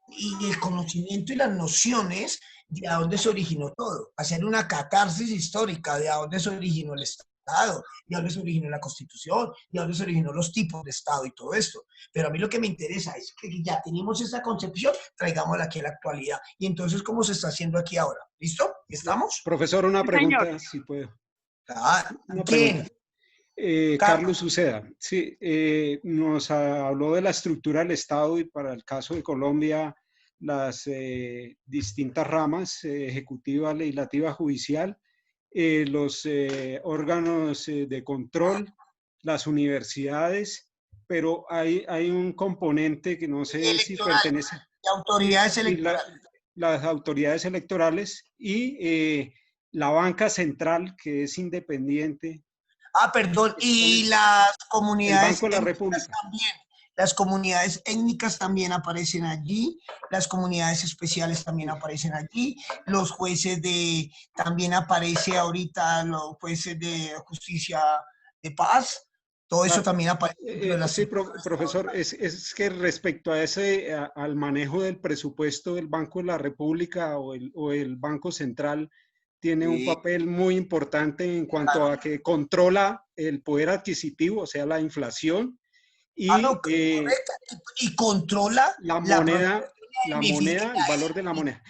y el conocimiento y las nociones de a dónde se originó todo. Hacer una catarsis histórica de a dónde se originó el Estado, de a dónde se originó la Constitución, de a dónde se originó los tipos de Estado y todo esto. Pero a mí lo que me interesa es que ya tenemos esa concepción, traigámosla aquí a la actualidad. Y entonces, ¿cómo se está haciendo aquí ahora? ¿Listo? ¿Estamos? Profesor, una Sí, pregunta, señor. si puedo. Una ¿Quién? Carlos Uceda. Sí, nos habló de la estructura del Estado y para el caso de Colombia, las distintas ramas, ejecutiva, legislativa, judicial, los órganos de control, las universidades, pero hay un componente que no sé si pertenece. Autoridades y electorales. las autoridades electorales y la banca central, que es independiente. Perdón, y las comunidades Banco de la étnicas República. también. Las comunidades étnicas también aparecen allí, las comunidades especiales también aparecen allí, los jueces también aparece ahorita los jueces de justicia de paz, todo eso también aparece dentro de las Sí, profesor, es que respecto a al manejo del presupuesto del Banco de la República o el Banco Central, tiene un papel muy importante en cuanto a que controla el poder adquisitivo, o sea, la inflación, y, y controla la moneda, el valor de la moneda.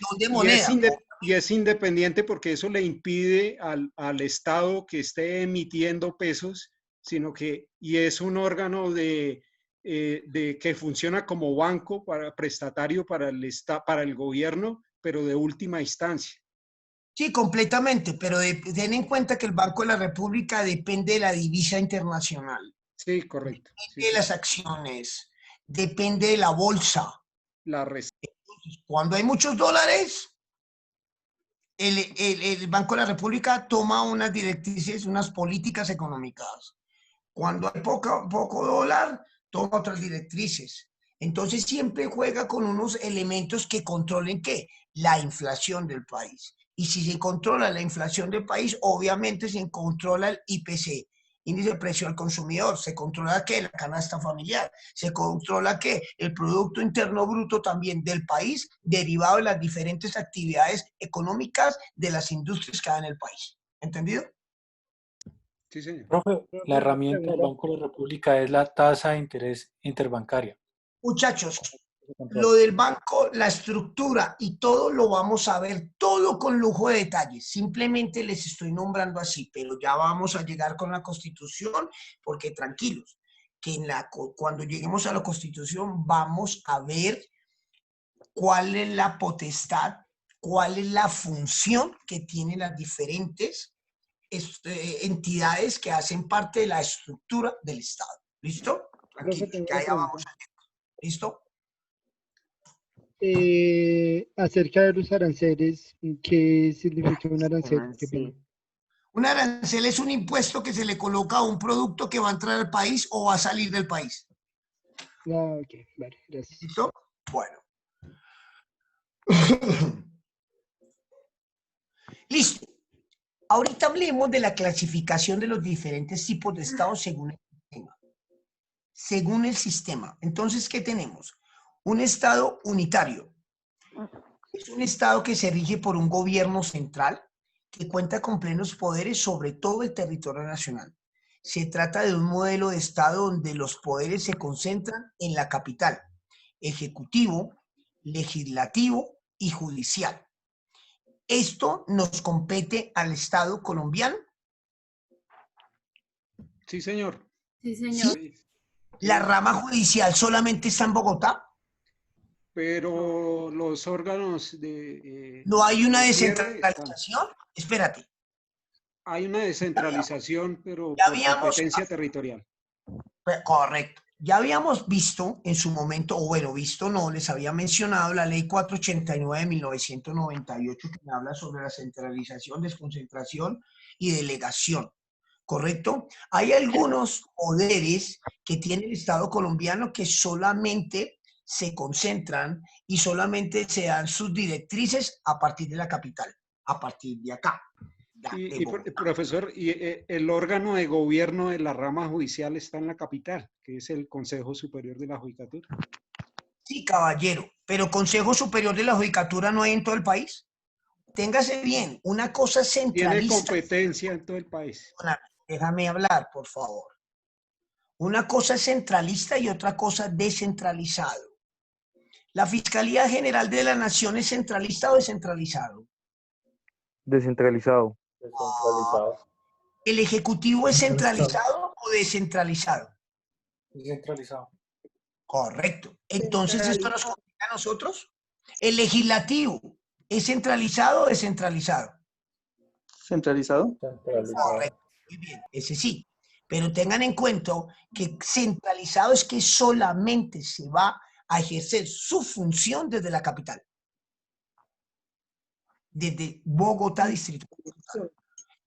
Y es independiente porque eso le impide al Estado que esté emitiendo pesos, sino y es un órgano que funciona como banco prestatario para el gobierno, pero de última instancia. Sí, completamente, pero ten en cuenta que el Banco de la República depende de la divisa internacional. Sí, correcto. Depende de las acciones, depende de la bolsa. Cuando hay muchos dólares, el Banco de la República toma unas directrices, unas políticas económicas. Cuando hay poco dólar, toma otras directrices. Entonces siempre juega con unos elementos que controlen ¿qué? La inflación del país. Y si se controla la inflación del país, obviamente se controla el IPC, índice de precio al consumidor, se controla ¿qué? La canasta familiar, se controla ¿qué? El Producto Interno Bruto también del país, derivado de las diferentes actividades económicas de las industrias que hay en el país. ¿Entendido? Sí, señor. Profe, la herramienta del Banco de la República es la tasa de interés interbancaria. Muchachos, lo del banco, la estructura y todo lo vamos a ver todo con lujo de detalles. Simplemente les estoy nombrando así, pero ya vamos a llegar con la Constitución, porque tranquilos, que cuando lleguemos a la Constitución vamos a ver cuál es la potestad, cuál es la función que tienen las diferentes entidades que hacen parte de la estructura del Estado. ¿Listo? Tranquilos, que allá vamos a llegar. ¿Listo? Acerca de los aranceles, ¿qué significa un arancel? Un arancel es un impuesto que se le coloca a un producto que va a entrar al país o va a salir del país. Ok, vale, gracias. ¿Listo? Bueno. Listo. Ahorita hablemos de la clasificación de los diferentes tipos de Estado según el sistema. Según el sistema. Entonces, ¿qué tenemos? Un Estado unitario. Es un Estado que se rige por un gobierno central que cuenta con plenos poderes sobre todo el territorio nacional. Se trata de un modelo de Estado donde los poderes se concentran en la capital, ejecutivo, legislativo y judicial. ¿Esto nos compete al Estado colombiano? Sí, señor. Sí, señor. ¿Sí? ¿La rama judicial solamente está en Bogotá? Pero los órganos de... ¿No hay una de cierre descentralización? Espérate. hay una descentralización, pero Ya por habíamos, competencia territorial. correcto. Ya habíamos visto en su momento, o bueno, visto no, les había mencionado la ley 489 de 1998 que me habla sobre la centralización, desconcentración y delegación, ¿correcto? Hay algunos poderes que tiene el Estado colombiano que solamente se concentran y solamente se dan sus directrices a partir de la capital, a partir de acá. Profesor, el órgano de gobierno de la rama judicial está en la capital, que es el Consejo Superior de la Judicatura. Sí, caballero, pero Consejo Superior de la Judicatura no hay en todo el país. Téngase bien, una cosa centralista. Tiene competencia en todo el país. Déjame hablar, por favor. Una cosa es centralista y otra cosa descentralizado. ¿La Fiscalía General de la Nación es centralista o descentralizado? Descentralizado. ¿El Ejecutivo es centralizado o descentralizado? Descentralizado. Correcto. Entonces, ¿esto nos complica a nosotros? ¿El Legislativo es centralizado o descentralizado? ¿Centralizado? Correcto. Muy bien, ese sí. Pero tengan en cuenta que centralizado es que solamente se va a ejercer su función desde la capital. Desde Bogotá, Distrito.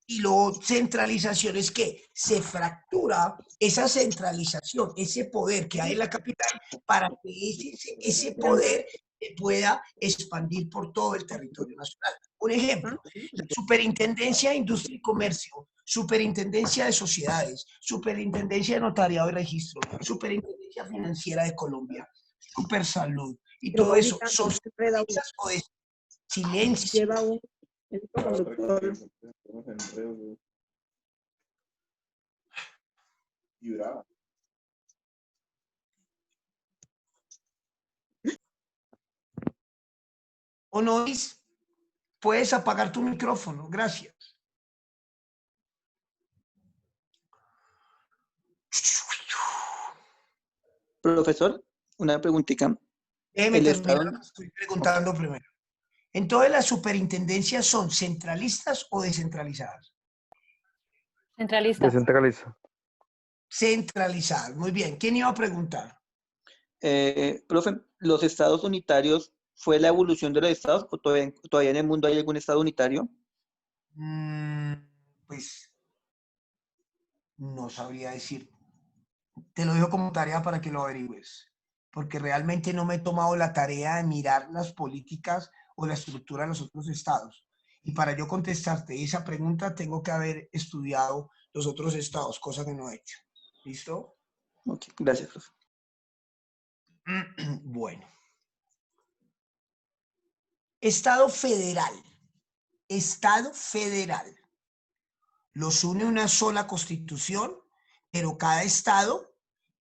Y luego centralización es que se fractura esa centralización, ese poder que hay en la capital para que ese poder se pueda expandir por todo el territorio nacional. Un ejemplo, la Superintendencia de Industria y Comercio, Superintendencia de Sociedades, Superintendencia de Notariado y Registro, Superintendencia Financiera de Colombia, Supersalud, y todo eso son o de silencio. Honoris, puedes apagar tu micrófono, gracias. Profesor, una preguntita. Déjeme terminar lo que estoy preguntando primero. Entonces, ¿las superintendencias son centralistas o descentralizadas? Centralistas. Descentralizadas. Centralizadas, muy bien. ¿Quién iba a preguntar? Profe, ¿los estados unitarios fue la evolución de los estados o todavía en el mundo hay algún estado unitario? Pues no sabría decir. Te lo dejo como tarea para que lo averigües, porque realmente no me he tomado la tarea de mirar las políticas o la estructura de los otros estados. Y para yo contestarte esa pregunta tengo que haber estudiado los otros estados, cosa que no he hecho. ¿Listo? Ok, gracias, profe. Bueno. Estado federal. Estado federal. Los une una sola constitución, pero cada estado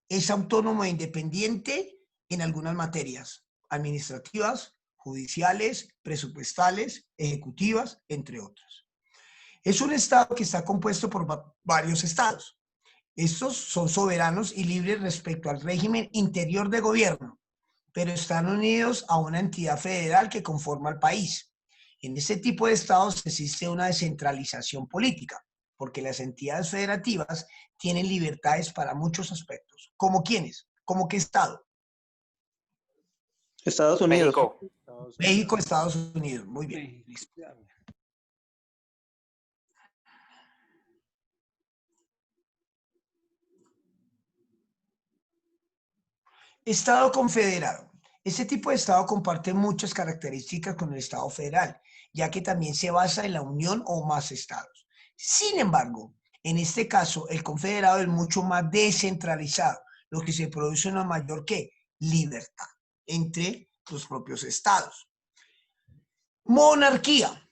es autónomo e independiente en algunas materias administrativas, judiciales, presupuestales, ejecutivas, entre otras. Es un estado que está compuesto por varios estados. Estos son soberanos y libres respecto al régimen interior de gobierno, pero están unidos a una entidad federal que conforma al país. En este tipo de estados existe una descentralización política, porque las entidades federativas tienen libertades para muchos aspectos. ¿Como quiénes? ¿Como qué estado? Estados Unidos. México, Estados Unidos. Muy bien. Listo. Estado confederado. Este tipo de estado comparte muchas características con el estado federal, ya que también se basa en la unión o más estados. Sin embargo, en este caso, el confederado es mucho más descentralizado, lo que se produce una mayor libertad entre los propios estados. Monarquía.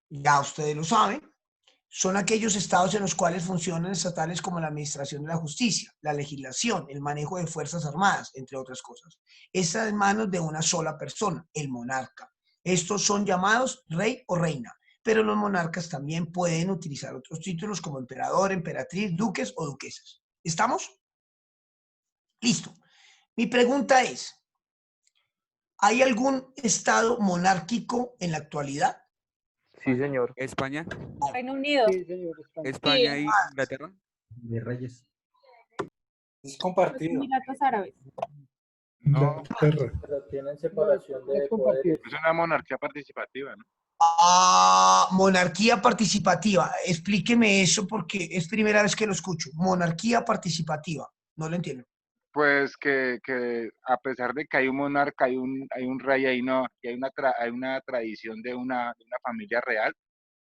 Ya ustedes lo saben, son aquellos estados en los cuales funcionan estatales como la administración de la justicia, la legislación, el manejo de fuerzas armadas, entre otras cosas. Está en manos de una sola persona, el monarca. Estos son llamados rey o reina, pero los monarcas también pueden utilizar otros títulos como emperador, emperatriz, duques o duquesas. ¿Estamos? Listo. Mi pregunta es, ¿hay algún estado monárquico en la actualidad? Sí, señor. España. Reino Unido. Sí, señor, España. España y Inglaterra. De Reyes. Es Los compartido. Emiratos Árabes. No, Inglaterra. Pero tienen separación de poderes. es una monarquía participativa, ¿no? Ah, monarquía participativa. Explíqueme eso porque es primera vez que lo escucho. Monarquía participativa. No lo entiendo. Pues que a pesar de que hay un monarca, hay un rey ahí, no, y hay una tradición de una familia real,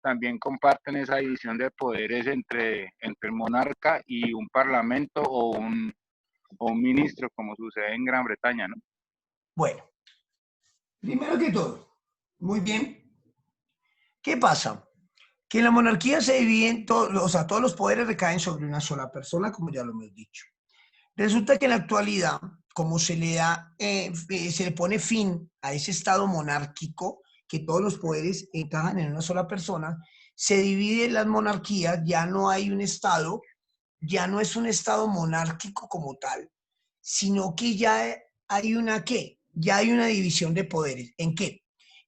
también comparten esa división de poderes entre el monarca y un parlamento o un ministro, como sucede en Gran Bretaña, ¿no? Bueno, primero que todo, muy bien. ¿Qué pasa? Que en la monarquía se dividen, o sea, todos los poderes recaen sobre una sola persona, como ya lo hemos dicho. Resulta que en la actualidad, como se le pone fin a ese estado monárquico, que todos los poderes encajan en una sola persona, se dividen las monarquías, ya no hay un estado, ya no es un estado monárquico como tal, sino que ya hay una ¿qué? Ya hay una división de poderes. ¿En qué?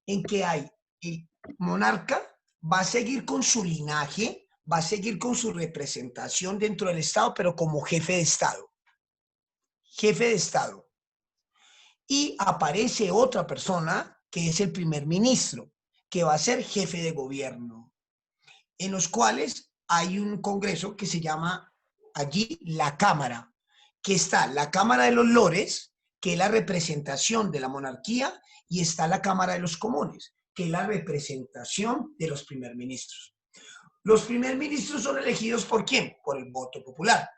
En que hay el monarca va a seguir con su linaje, va a seguir con su representación dentro del estado, pero como jefe de estado. Jefe de estado. Y aparece otra persona que es el primer ministro, que va a ser jefe de gobierno, en los cuales hay un congreso que se llama allí la Cámara, que está la Cámara de los Lores, que es la representación de la monarquía, y está la Cámara de los Comunes, que es la representación de los primer ministros. Los primer ministros son elegidos ¿por quién? Por el voto popular.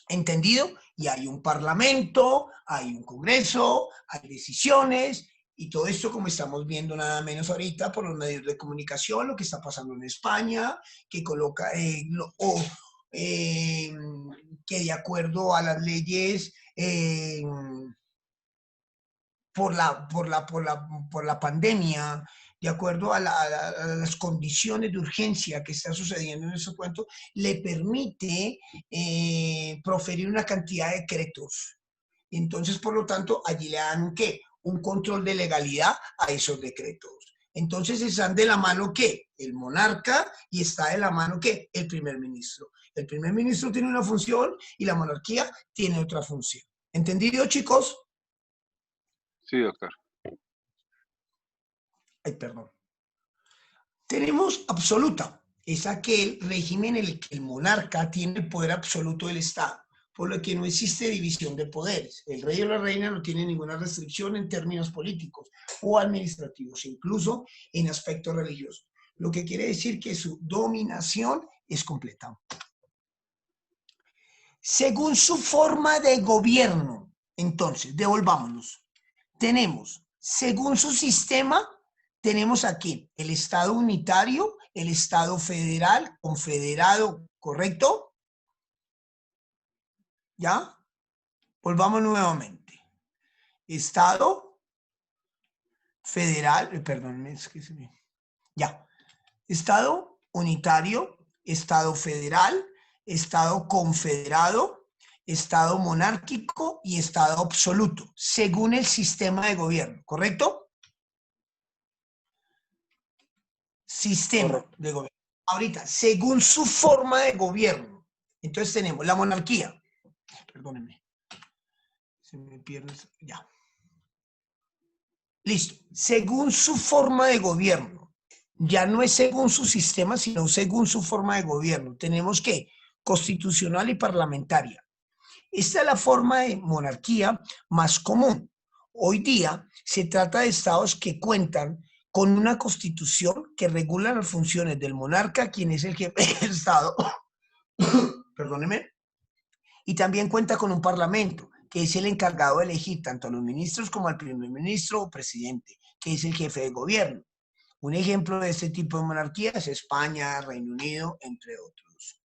¿Entendido? Y hay un parlamento, hay un congreso, hay decisiones, y todo esto como estamos viendo nada menos ahorita por los medios de comunicación, lo que está pasando en España, que coloca, que de acuerdo a las leyes por la pandemia, de acuerdo a las condiciones de urgencia que está sucediendo en ese cuento, le permite proferir una cantidad de decretos. Entonces, por lo tanto, allí le dan ¿qué? Un control de legalidad a esos decretos. Entonces, están de la mano ¿qué? El monarca, y está de la mano ¿qué? El primer ministro. El primer ministro tiene una función y la monarquía tiene otra función. ¿Entendido, chicos? Sí, doctor. Ay, perdón. Tenemos absoluta. Es aquel régimen en el que el monarca tiene el poder absoluto del Estado, por lo que no existe división de poderes. El rey o la reina no tiene ninguna restricción en términos políticos o administrativos, incluso en aspectos religiosos, lo que quiere decir que su dominación es completa. Según su forma de gobierno, entonces, devolvámonos. Tenemos, según su sistema, tenemos aquí el Estado unitario, el Estado federal, confederado, ¿correcto? ¿Ya? Volvamos nuevamente. Estado federal, perdón, es que se me... Ya. Estado unitario, Estado federal, Estado confederado, Estado monárquico y Estado absoluto, según el sistema de gobierno, ¿correcto? Sistema de gobierno. Ahorita, según su forma de gobierno. Entonces tenemos la monarquía. Perdónenme. Se me pierde. Ya. Listo. Según su forma de gobierno. Ya no es según su sistema, sino según su forma de gobierno. Tenemos que constitucional y parlamentaria. Esta es la forma de monarquía más común. Hoy día se trata de estados que cuentan con una constitución que regula las funciones del monarca, quien es el jefe del estado, perdóneme, y también cuenta con un parlamento, que es el encargado de elegir tanto a los ministros como al primer ministro o presidente, que es el jefe de gobierno. Un ejemplo de este tipo de monarquía es España, Reino Unido, entre otros.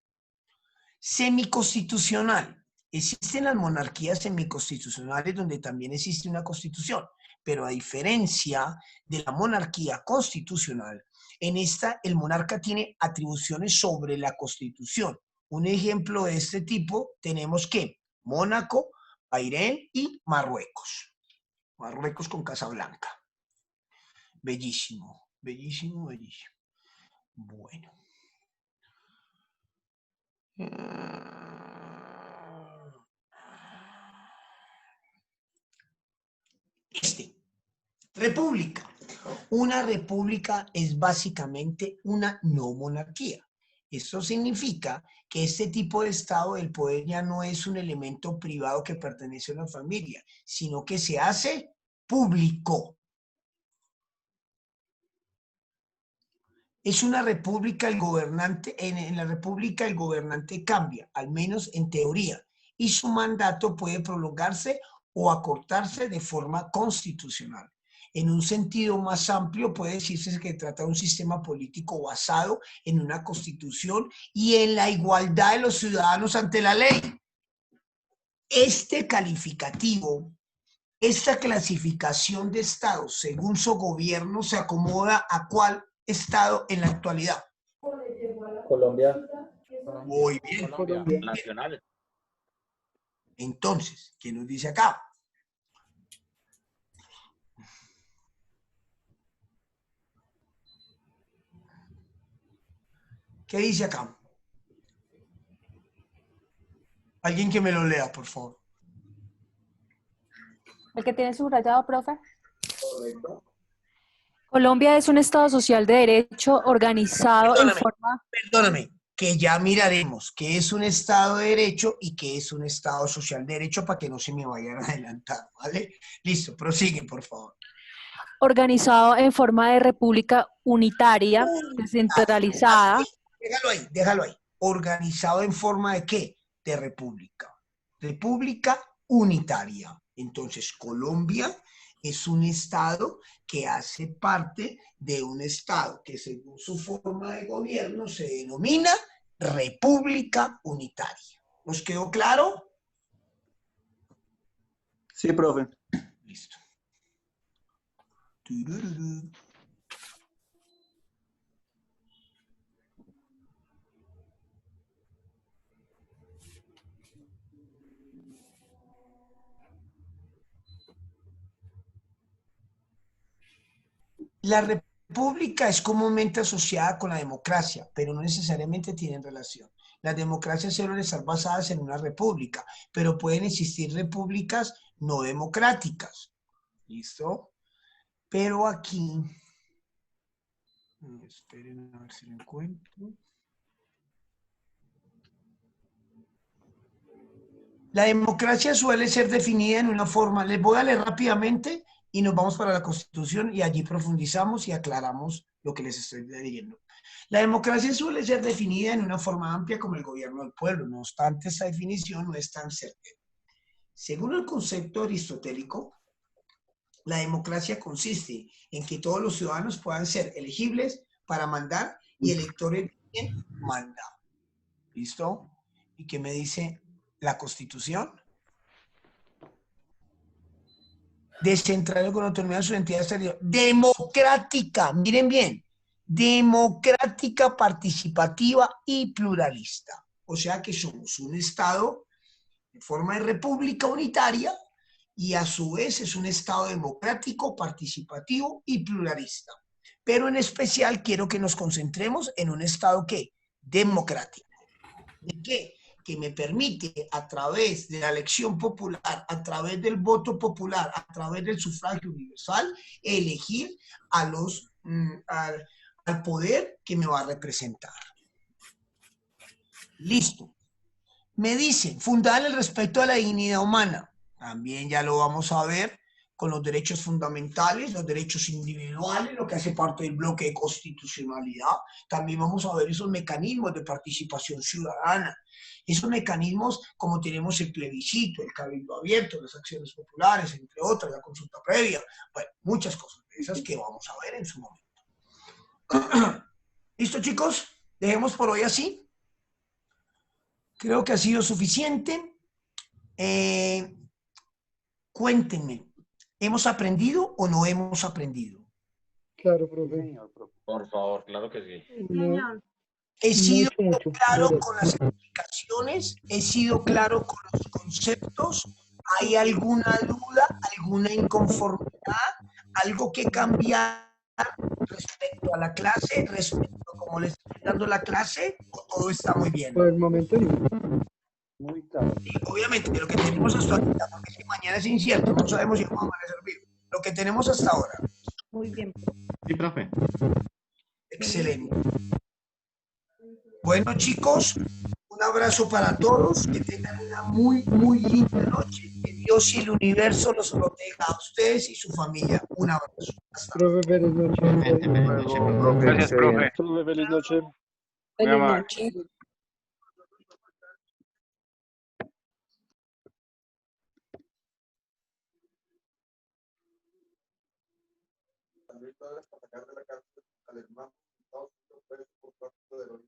Semiconstitucional. Existen las monarquías semiconstitucionales donde también existe una constitución, pero a diferencia de la monarquía constitucional, en esta el monarca tiene atribuciones sobre la constitución. Un ejemplo de este tipo tenemos que Mónaco, Bahrein y Marruecos. Marruecos con Casablanca. Bellísimo, bellísimo, bellísimo. Bueno. República. Una república es básicamente una no monarquía. Esto significa que este tipo de estado del poder ya no es un elemento privado que pertenece a una familia, sino que se hace público. Es una república, el gobernante, en la república el gobernante cambia, al menos en teoría, y su mandato puede prolongarse o acortarse de forma constitucional. En un sentido más amplio puede decirse que trata de un sistema político basado en una constitución y en la igualdad de los ciudadanos ante la ley. Este calificativo, esta clasificación de estados según su gobierno se acomoda a cuál estado en la actualidad. Colombia. Muy bien. Colombia. Nacional. Entonces, ¿qué nos dice acá? ¿Qué dice acá? Alguien que me lo lea, por favor. El que tiene subrayado, profe. Correcto. Colombia es un Estado social de derecho organizado en forma... Perdóname, que ya miraremos qué es un Estado de derecho y qué es un Estado social de derecho para que no se me vayan a adelantar, ¿vale? Listo, prosigue, por favor. Organizado en forma de república unitaria, descentralizada. Déjalo ahí. ¿Organizado en forma de qué? De república. República unitaria. Entonces, Colombia es un estado que hace parte de un estado que según su forma de gobierno se denomina República Unitaria. ¿Nos quedó claro? Sí, profe. Listo. La república es comúnmente asociada con la democracia, pero no necesariamente tienen relación. Las democracias suelen estar basadas en una república, pero pueden existir repúblicas no democráticas. ¿Listo? Pero aquí... Esperen a ver si lo encuentro. La democracia suele ser definida en una forma... Les voy a leer rápidamente y nos vamos para la Constitución y allí profundizamos y aclaramos lo que les estoy leyendo. La democracia suele ser definida en una forma amplia como el gobierno del pueblo, no obstante esta definición no es tan certera. Según el concepto aristotélico, la democracia consiste en que todos los ciudadanos puedan ser elegibles para mandar y electores quien manda. ¿Listo? ¿Y qué me dice la Constitución? Descentralizado con autonomía de sus entidades territoriales. Democrática, miren bien, democrática, participativa y pluralista. O sea que somos un Estado en forma de república unitaria y a su vez es un Estado democrático, participativo y pluralista. Pero en especial quiero que nos concentremos en un Estado ¿qué? Democrático. ¿De qué? Que me permite a través de la elección popular, a través del voto popular, a través del sufragio universal, elegir a los, al poder que me va a representar. Listo. Me dicen, fundar el respeto a la dignidad humana. También ya lo vamos a ver con los derechos fundamentales, los derechos individuales, lo que hace parte del bloque de constitucionalidad. También vamos a ver esos mecanismos de participación ciudadana. Esos mecanismos como tenemos el plebiscito, el cabildo abierto, las acciones populares, entre otras, la consulta previa, bueno, muchas cosas de esas que vamos a ver en su momento. ¿Listo, chicos? Dejemos por hoy así. Creo que ha sido suficiente. Cuéntenme, ¿hemos aprendido o no hemos aprendido? Claro, profe. Por favor, claro que sí. No. He sido Mucho. claro con las explicaciones, he sido claro con los conceptos. ¿Hay alguna duda, alguna inconformidad, algo que cambiar respecto a la clase, respecto a cómo les estoy dando la clase, o todo está muy bien? Por el momento no. Muy tarde. Sí, obviamente, lo que tenemos hasta ahorita, porque si mañana es incierto, no sabemos si vamos a amanecer vivo. Lo que tenemos hasta ahora. Muy bien. Sí, profe. Excelente. Bueno, chicos, un abrazo para todos. Que tengan una muy, muy linda noche. Que Dios y el universo los proteja a ustedes y su familia. Un abrazo. Hasta Profe, feliz noche. Gracias, profe. Profe, feliz noche. Muy Feliz amable. noche. Para sacar de la cárcel al hermano, Estados Unidos, preso por tráfico de heroína.